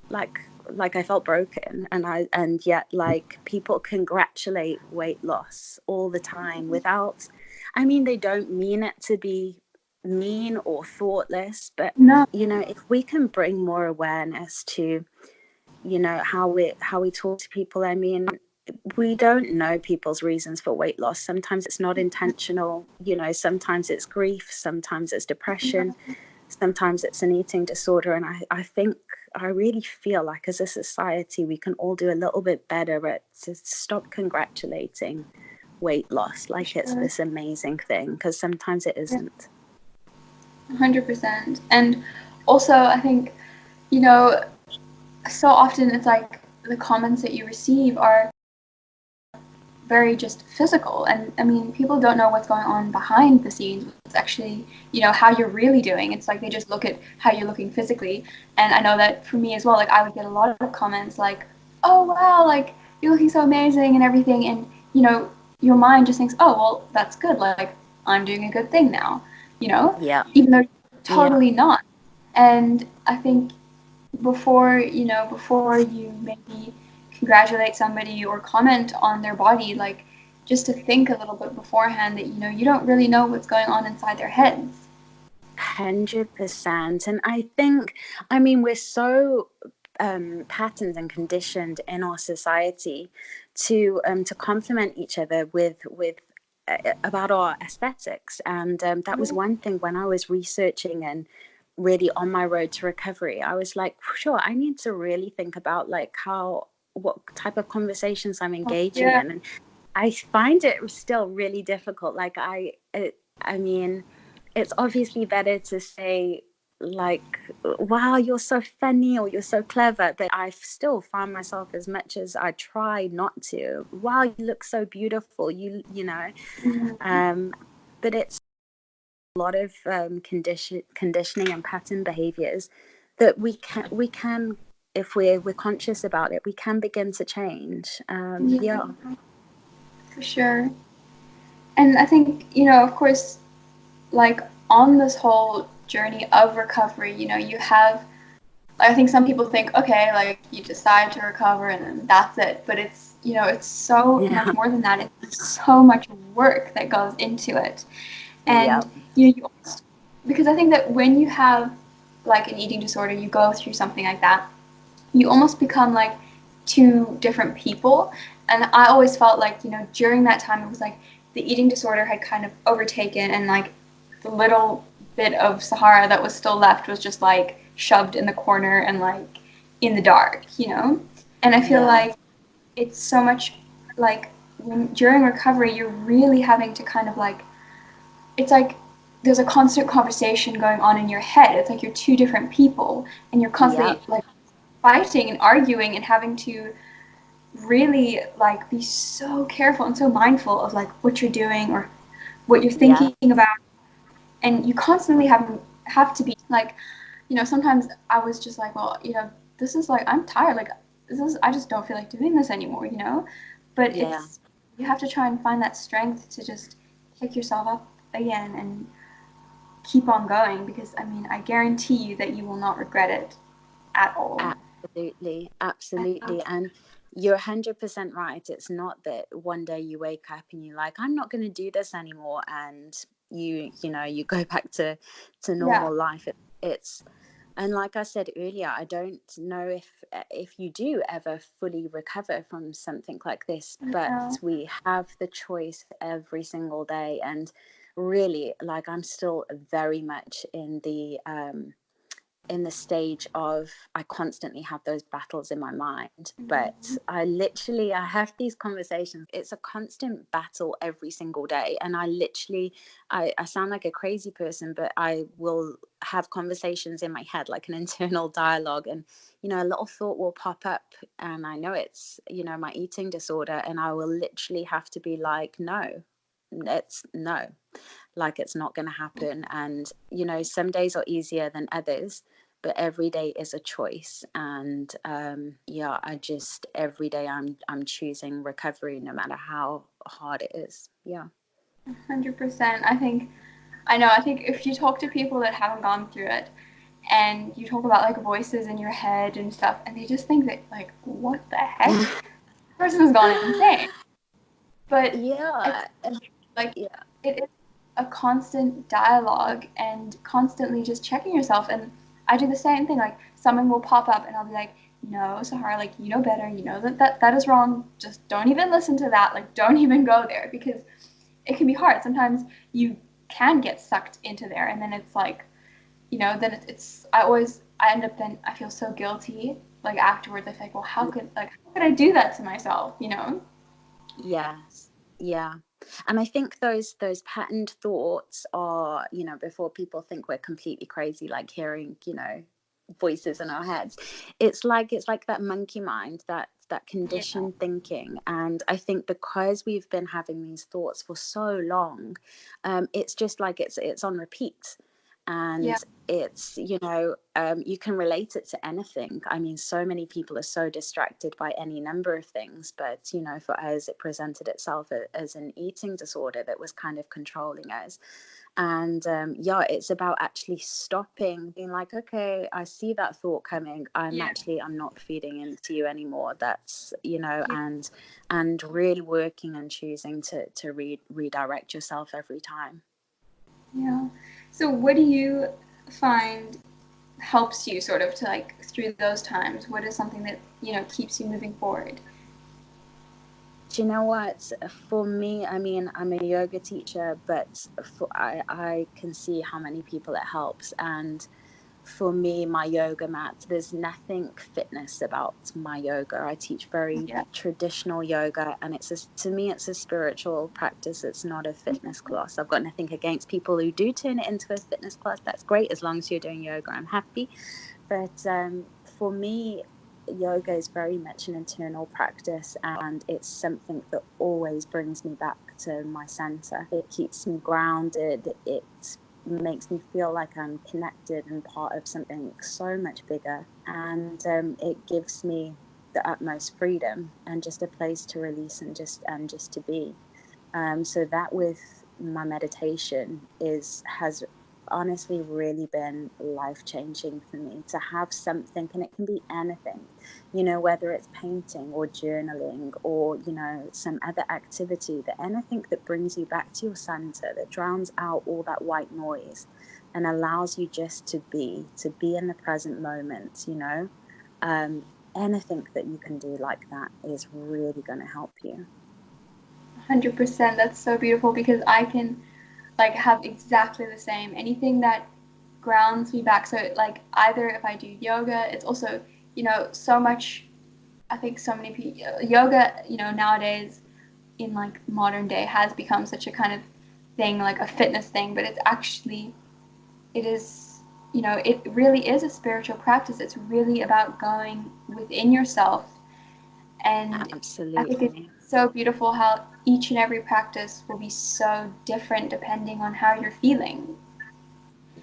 like I felt broken, and yet, like, people congratulate weight loss all the time without, I mean, they don't mean it to be mean or thoughtless, but No, if we can bring more awareness to how we talk to people. I mean, we don't know people's reasons for weight loss. Sometimes it's not intentional, sometimes it's grief, sometimes it's depression, sometimes it's an eating disorder. And I think, I really feel like as a society, we can all do a little bit better at to stop congratulating weight loss like it's this amazing thing, because sometimes it isn't. 100%. And also, I think, you know, so often it's like the comments that you receive are very just physical, and I mean, people don't know what's going on behind the scenes. It's actually, how you're really doing. It's like they just look at how you're looking physically. And I know that for me as well, like I would get a lot of comments like, oh wow, like you're looking so amazing and everything, and your mind just thinks, oh well, that's good, like I'm doing a good thing now, Yeah. even though Yeah. totally not. And I think before you maybe congratulate somebody or comment on their body, like just to think a little bit beforehand that you don't really know what's going on inside their heads. 100%. And I think, I mean, we're so patterned and conditioned in our society to compliment each other with about our aesthetics. And that was one thing when I was researching and really on my road to recovery. I was like, sure, I need to really think about like what type of conversations I'm engaging Yeah. in. And I find it still really difficult. Like I mean, it's obviously better to say like, wow, you're so funny or you're so clever, but I still find myself, as much as I try not to, wow, you look so beautiful, but it's a lot of conditioning and pattern behaviors that we can, if we're conscious about it, we can begin to change. Yeah. For sure. And I think, of course, like on this whole journey of recovery, you have, I think some people think, okay, like you decide to recover and then that's it. But it's so much Yeah. more than that. It's so much work that goes into it. Yeah. And because I think that when you have like an eating disorder, you go through something like that, you almost become like two different people. And I always felt like, during that time, it was like the eating disorder had kind of overtaken, and like the little bit of Sahara that was still left was just like shoved in the corner and like in the dark. And I feel Yeah. like it's so much like during recovery, you're really having to kind of like, it's like there's a constant conversation going on in your head. It's like you're two different people, and you're Yeah. constantly like fighting and arguing and having to really like be so careful and so mindful of like what you're doing or what you're Yeah. thinking about. And you constantly have to be like, sometimes I was just like, well, this is like, I'm tired, like I just don't feel like doing this anymore. But Yeah. you have to try and find that strength to just pick yourself up again and keep on going, because I mean, I guarantee you that you will not regret it at all. Absolutely. Absolutely. And you're 100% right. It's not that one day you wake up and you're like, I'm not going to do this anymore, and you go back to Yeah. normal life. It's And like I said earlier, I don't know if you do ever fully recover from something like this, but No. we have the choice every single day. And really, like, I'm still very much in the stage of, I constantly have those battles in my mind, but Mm-hmm. I have these conversations. It's a constant battle every single day. And I sound like a crazy person, but I will have conversations in my head, like an internal dialogue. And, a little thought will pop up, and I know it's, my eating disorder. And I will literally have to be like, no, it's no, like it's not going to happen. And some days are easier than others, but every day is a choice. And I just, every day I'm choosing recovery, no matter how hard it is. 100%. I think if you talk to people that haven't gone through it, and you talk about like voices in your head and stuff, and they just think that like, what the heck? This person's gone insane. But I Yeah. like Yeah. it is a constant dialogue and constantly just checking yourself. And I do the same thing. Like someone will pop up and I'll be like, no, Sahara, like you know better. You know that is wrong. Just don't even listen to that. Like don't even go there, because it can be hard. Sometimes you can get sucked into there, and then it's like, then it's I end up, then I feel so guilty. Like afterwards, I feel like, well, how could I do that to myself? Yes. Yeah. And I think those patterned thoughts are, before people think we're completely crazy, like hearing, voices in our heads. It's like that monkey mind, that Yeah. conditioned thinking. And I think because we've been having these thoughts for so long, it's just like it's on repeat. Yeah. And it's, you can relate it to anything. I mean, so many people are so distracted by any number of things, but for us it presented itself as an eating disorder that was kind of controlling us. And it's about actually stopping, being like, okay, I see that thought coming, I'm Yeah. not feeding into you anymore. That's, Yeah. and really working and choosing to redirect yourself every time. Yeah. So what do you find helps you sort of to like through those times? What is something that, keeps you moving forward? Do you know what? For me, I mean, I'm a yoga teacher, but I can see how many people it helps. And for me, my yoga mat, there's nothing fitness about my yoga. I teach very Yeah. traditional yoga, and to me, it's a spiritual practice. It's not a fitness class. I've got nothing against people who do turn it into a fitness class. That's great. As long as you're doing yoga, I'm happy. But for me, yoga is very much an internal practice, and it's something that always brings me back to my center. It keeps me grounded. It makes me feel like I'm connected and part of something so much bigger. And it gives me the utmost freedom and just a place to release and just to be. So that with my meditation has honestly really been life-changing for me, to have something, and it can be anything, whether it's painting or journaling or some other activity, that anything that brings you back to your center, that drowns out all that white noise and allows you just to be in the present moment. um, Anything that you can do like that is really going to help you. 100%. That's so beautiful, because I can like have exactly the same. Anything that grounds me back. So like either if I do yoga, it's also, so much. I think so many people yoga, nowadays in like modern day has become such a kind of thing, like a fitness thing, but it is, it really is a spiritual practice. It's really about going within yourself. And I think it's Absolutely. so beautiful how each and every practice will be so different depending on how you're feeling.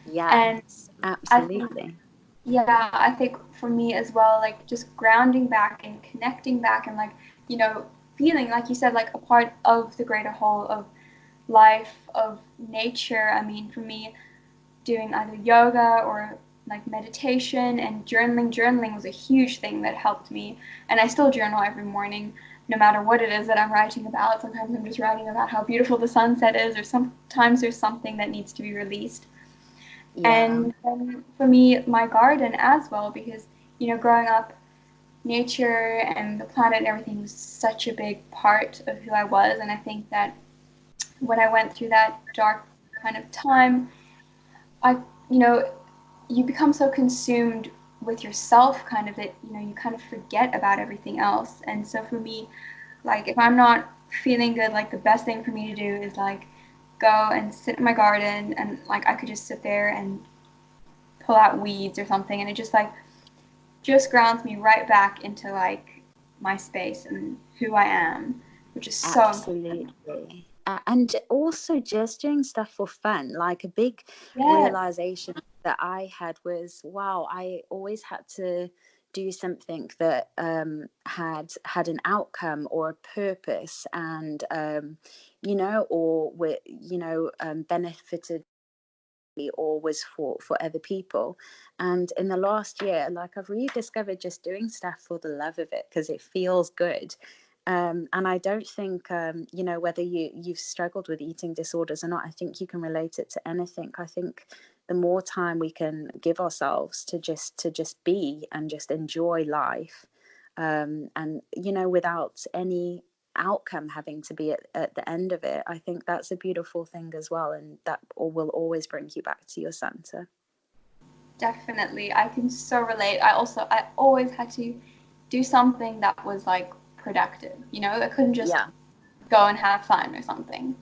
And Yes, I think, absolutely. yeah, I think for me as well, like just grounding back and connecting back and like, feeling, like you said, like a part of the greater whole of life, of nature. I mean, for me, doing either yoga or like meditation and journaling. Journaling was a huge thing that helped me, and I still journal every morning, no matter what it is that I'm writing about. Sometimes I'm just writing about how beautiful the sunset is, or sometimes there's something that needs to be released. Yeah. And for me, my garden as well, because growing up, nature and the planet and everything was such a big part of who I was. And I think that when I went through that dark kind of time, I, you know, you become so consumed with yourself kind of that, you know, you kind of forget about everything else. And so for me, like if I'm not feeling good, like the best thing for me to do is like go and sit in my garden, and like I could just sit there and pull out weeds or something, and it just grounds me right back into like my space and who I am, which is so important. Absolutely. And also just doing stuff for fun. Like a big Yes. realization that I had was, wow, I always had to do something that had an outcome or a purpose, and or benefited or was for other people. And in the last year, like I've rediscovered just doing stuff for the love of it because it feels good. And I don't think whether you've struggled with eating disorders or not, I think you can relate it to anything. I think the more time we can give ourselves to just be and just enjoy life, and without any outcome having to be at the end of it, I think that's a beautiful thing as well, and that will always bring you back to your center. Definitely. I can so relate. I always had to do something that was like productive. You know, I couldn't just Yeah, go and have fun or something.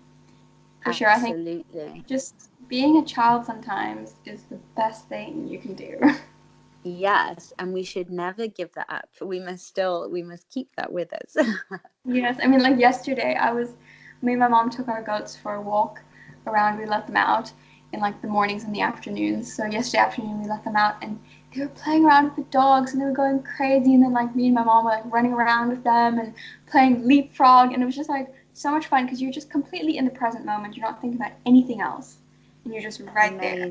For sure, I think absolutely. just being a child sometimes is the best thing you can do. Yes, and we should never give that up. We must keep that with us. Yes, I mean, like yesterday, me and my mom took our goats for a walk around. We let them out in like the mornings and the afternoons. So yesterday afternoon, we let them out, and they were playing around with the dogs, and they were going crazy. And then like me and my mom were like running around with them and playing leapfrog, and it was just like so much fun because you're just completely in the present moment. You're not thinking about anything else, and you're just right there.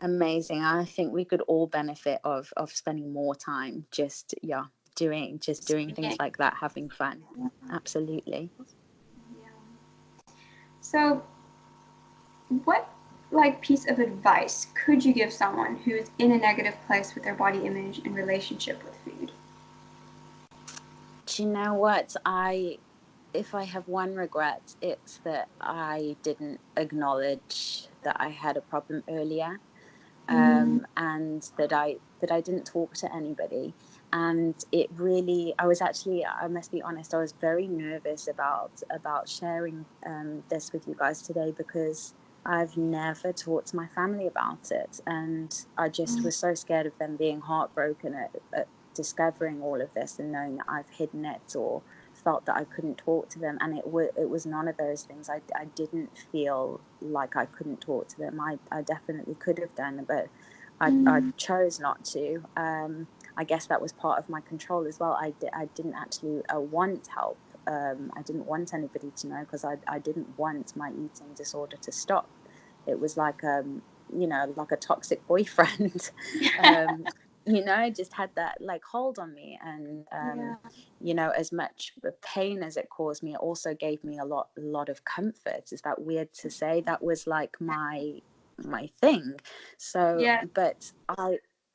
Amazing. I think we could all benefit of spending more time doing things Being. like that, having fun. Absolutely. Yeah. So, what like piece of advice could you give someone who is in a negative place with their body image and relationship with food? Do you know what? If I have one regret, it's that I didn't acknowledge that I had a problem earlier, Mm, and that I didn't talk to anybody. And it really, I was actually, I must be honest, I was very nervous about sharing this with you guys today, because I've never talked to my family about it, and I just mm, was so scared of them being heartbroken at discovering all of this and knowing that I've hidden it or felt that I couldn't talk to them. And it was none of those things. I didn't feel like I couldn't talk to them. I definitely could have done, but I mm, chose not to. I guess that was part of my control as well. I didn't actually want help. I didn't want anybody to know, because I didn't want my eating disorder to stop. It was like like a toxic boyfriend. um, just had that like hold on me. And yeah. as much pain as it caused me, it also gave me a lot of comfort. Is that weird to say? That was like my thing. So, Yeah. but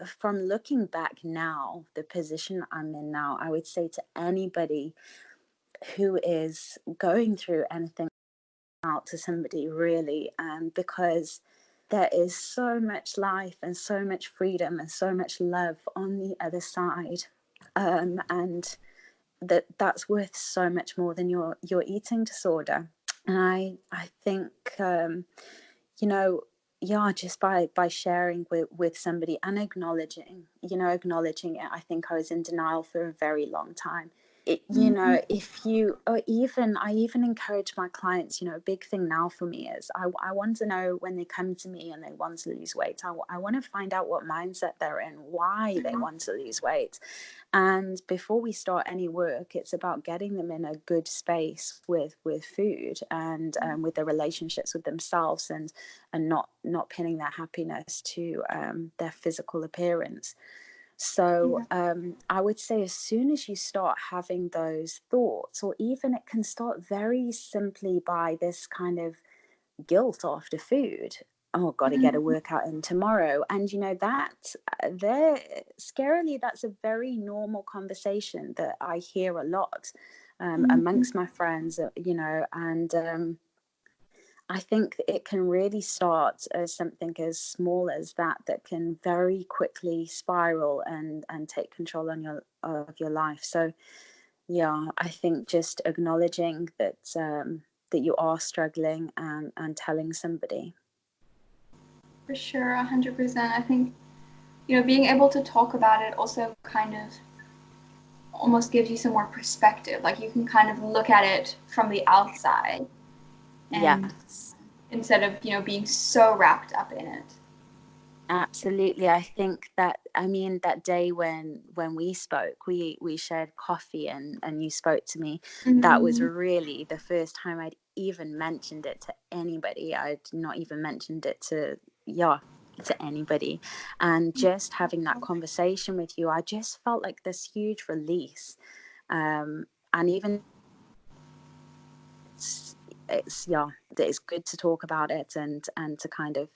from looking back now, the position I'm in now, I would say to anybody who is going through anything, out to somebody really, because there is so much life and so much freedom and so much love on the other side, and that's worth so much more than your eating disorder. And I think you know yeah, just by sharing with somebody and acknowledging it. I think I was in denial for a very long time. Mm, If you, or even I even encourage my clients, a big thing now for me is I want to know, when they come to me and they want to lose weight, I want to find out what mindset they're in, why they want to lose weight. And before we start any work, it's about getting them in a good space with food, and with their relationships with themselves, and not pinning their happiness to their physical appearance. So yeah. I would say, as soon as you start having those thoughts, or even it can start very simply by this kind of guilt after food. Oh, got to get a Mm, workout in tomorrow. And that there, scarily, that's a very normal conversation that I hear a lot mm, amongst my friends, and I think it can really start as something as small as that can very quickly spiral and take control on of your life. So yeah, I think just acknowledging that you are struggling and telling somebody. For sure, 100%. I think, being able to talk about it also kind of almost gives you some more perspective. Like you can kind of look at it from the outside, and Yes, instead of, being so wrapped up in it. absolutely. I think that, I mean, that day when we spoke, we shared coffee and you spoke to me. That was really the first time I'd even mentioned it to anybody. I'd not even mentioned it to anybody. And just having that conversation with you, I just felt like this huge release. And even it's good to talk about it and to kind of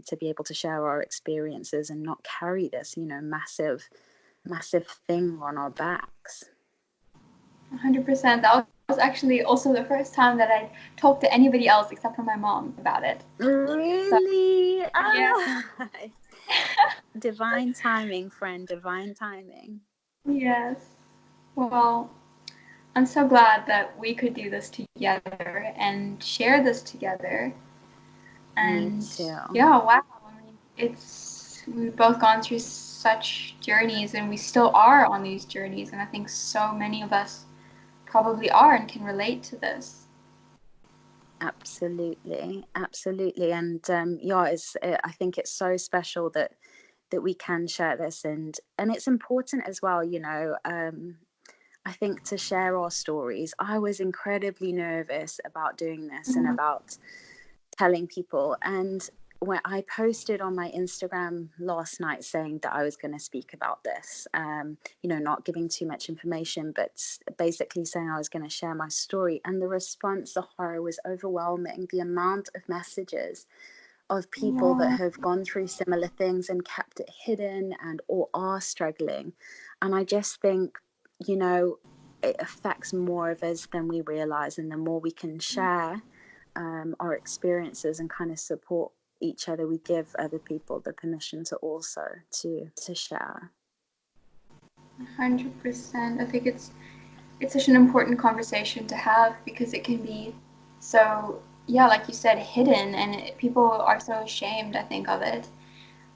to be able to share our experiences and not carry this massive thing on our backs. 100%. That was actually also the first time that I talked to anybody else except for my mom about it. Really? So, yeah. Divine timing, friend, divine timing. Yes. Well, I'm so glad that we could do this together and share this together. And Me too. yeah, wow. I mean, we've both gone through such journeys, and we still are on these journeys. And I think so many of us probably are and can relate to this. Absolutely. And I think it's so special that we can share this, and it's important as well, I think, to share our stories. I was incredibly nervous about doing this and about telling people. And when I posted on my Instagram last night saying that I was going to speak about this, not giving too much information, but basically saying I was going to share my story. And the response, Sahara, was overwhelming. The amount of messages of people that have gone through similar things and kept it hidden and or are struggling. And I just think, it affects more of us than we realize. And the more we can share our experiences and kind of support each other, we give other people the permission to also to share. 100%. I think it's such an important conversation to have because it can be so, yeah, like you said, hidden, and people are so ashamed, I think, of it.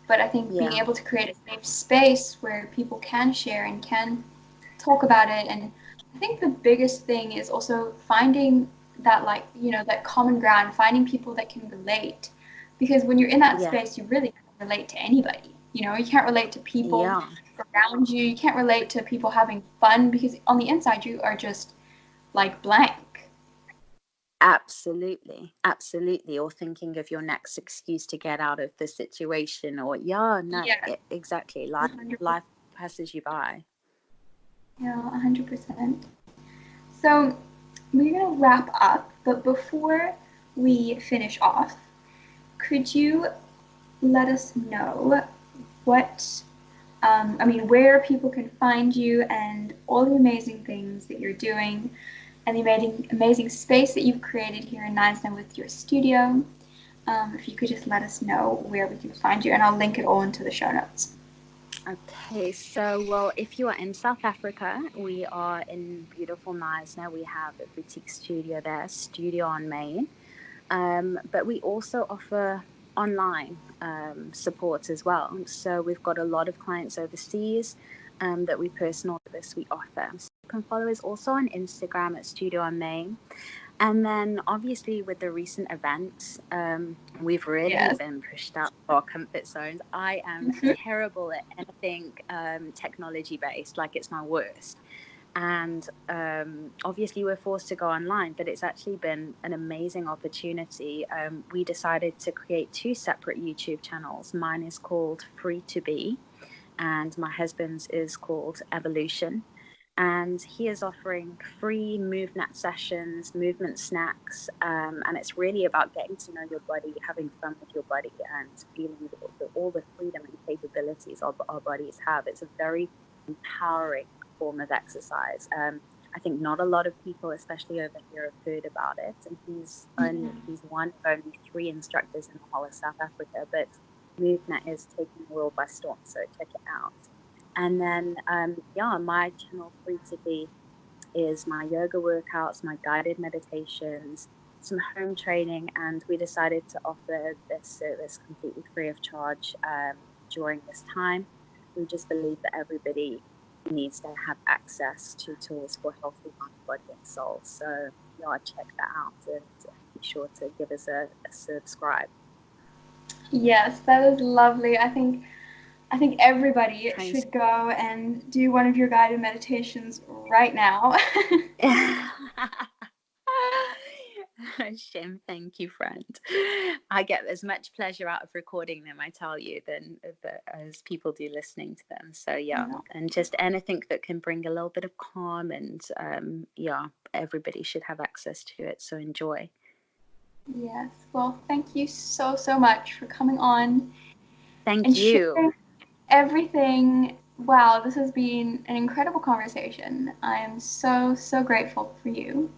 But I think being able to create a safe space where people can share and can talk about it. And I think the biggest thing is also finding that, like, that common ground, finding people that can relate. Because when you're in that space, you really can't relate to anybody. You can't relate to people around you. You can't relate to people having fun because on the inside you are just like blank. Absolutely. Or thinking of your next excuse to get out of the situation, or exactly. Life passes you by. Yeah, 100%. So we're going to wrap up, but before we finish off, could you let us know where people can find you and all the amazing things that you're doing and the amazing space that you've created here in Knysna with your studio. If you could just let us know where we can find you, and I'll link it all into the show notes. Okay, so, well, if you are in South Africa, we are in beautiful Knysna. We have a boutique studio there, Studio on Main. But we also offer online support as well. So we've got a lot of clients overseas that we personal service we offer. So you can follow us also on Instagram at Studio on Main. And then obviously with the recent events, we've really been pushed out of our comfort zones. I am terrible at anything technology based, like it's my worst. And obviously we're forced to go online, but it's actually been an amazing opportunity. We decided to create 2 separate YouTube channels. Mine is called Free to Be, and my husband's is called Evolution. And he is offering free movement sessions, movement snacks, and it's really about getting to know your body, having fun with your body, and feeling all the freedom and capabilities our bodies have. It's a very empowering form of exercise. I think not a lot of people, especially over here, have heard about it. And he's one of only 3 instructors in the whole of South Africa, but Knysna is taking the world by storm, so check it out. And then, my channel Free to Be is my yoga workouts, my guided meditations, some home training, and we decided to offer this service completely free of charge during this time. We just believe that everybody needs to have access to tools for healthy mind, body, and soul. So check that out and be sure to give us a subscribe. Yes, that is lovely. I think everybody should go and do one of your guided meditations right now. Shim, thank you, friend. I get as much pleasure out of recording them, I tell you, as people do listening to them. So and just anything that can bring a little bit of calm, and everybody should have access to it. So enjoy. Yes. Well, thank you so much for coming on. Thank you. Sharing everything. Wow, this has been an incredible conversation. I am so grateful for you.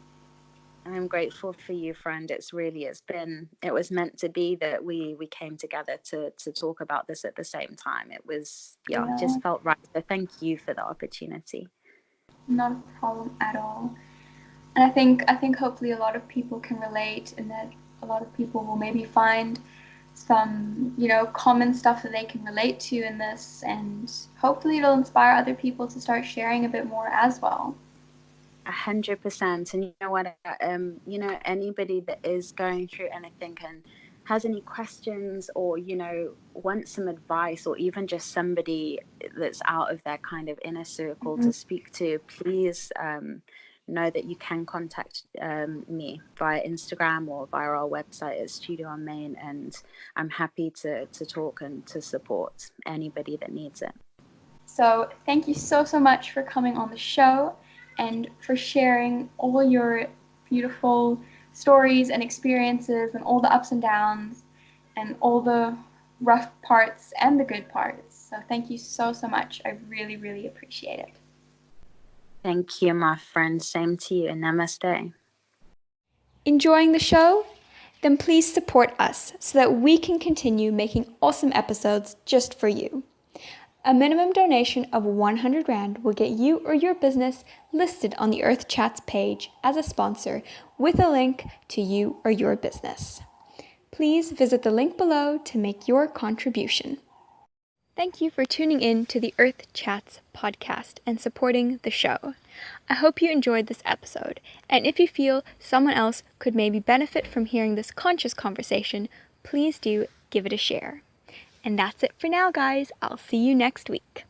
I'm grateful for you, friend. It was meant to be that we came together to talk about this at the same time. It was just felt right. So thank you for the opportunity. Not a problem at all. And I think hopefully a lot of people can relate, and that a lot of people will maybe find some, common stuff that they can relate to in this, and hopefully it'll inspire other people to start sharing a bit more as well. 100%. And you know what, anybody that is going through anything and has any questions, or wants some advice, or even just somebody that's out of their kind of inner circle to speak to, please know that you can contact me via Instagram or via our website at Studio on Main, and I'm happy to talk and to support anybody that needs it. So thank you so much for coming on the show and for sharing all your beautiful stories and experiences and all the ups and downs and all the rough parts and the good parts. So thank you so much. I really appreciate it. Thank you, my friend. Same to you. Namaste. Enjoying the show? Then please support us so that we can continue making awesome episodes just for you. A minimum donation of 100 Rand will get you or your business listed on the Earth Chats page as a sponsor with a link to you or your business. Please visit the link below to make your contribution. Thank you for tuning in to the Earth Chats podcast and supporting the show. I hope you enjoyed this episode, and if you feel someone else could maybe benefit from hearing this conscious conversation, please do give it a share. And that's it for now, guys. I'll see you next week.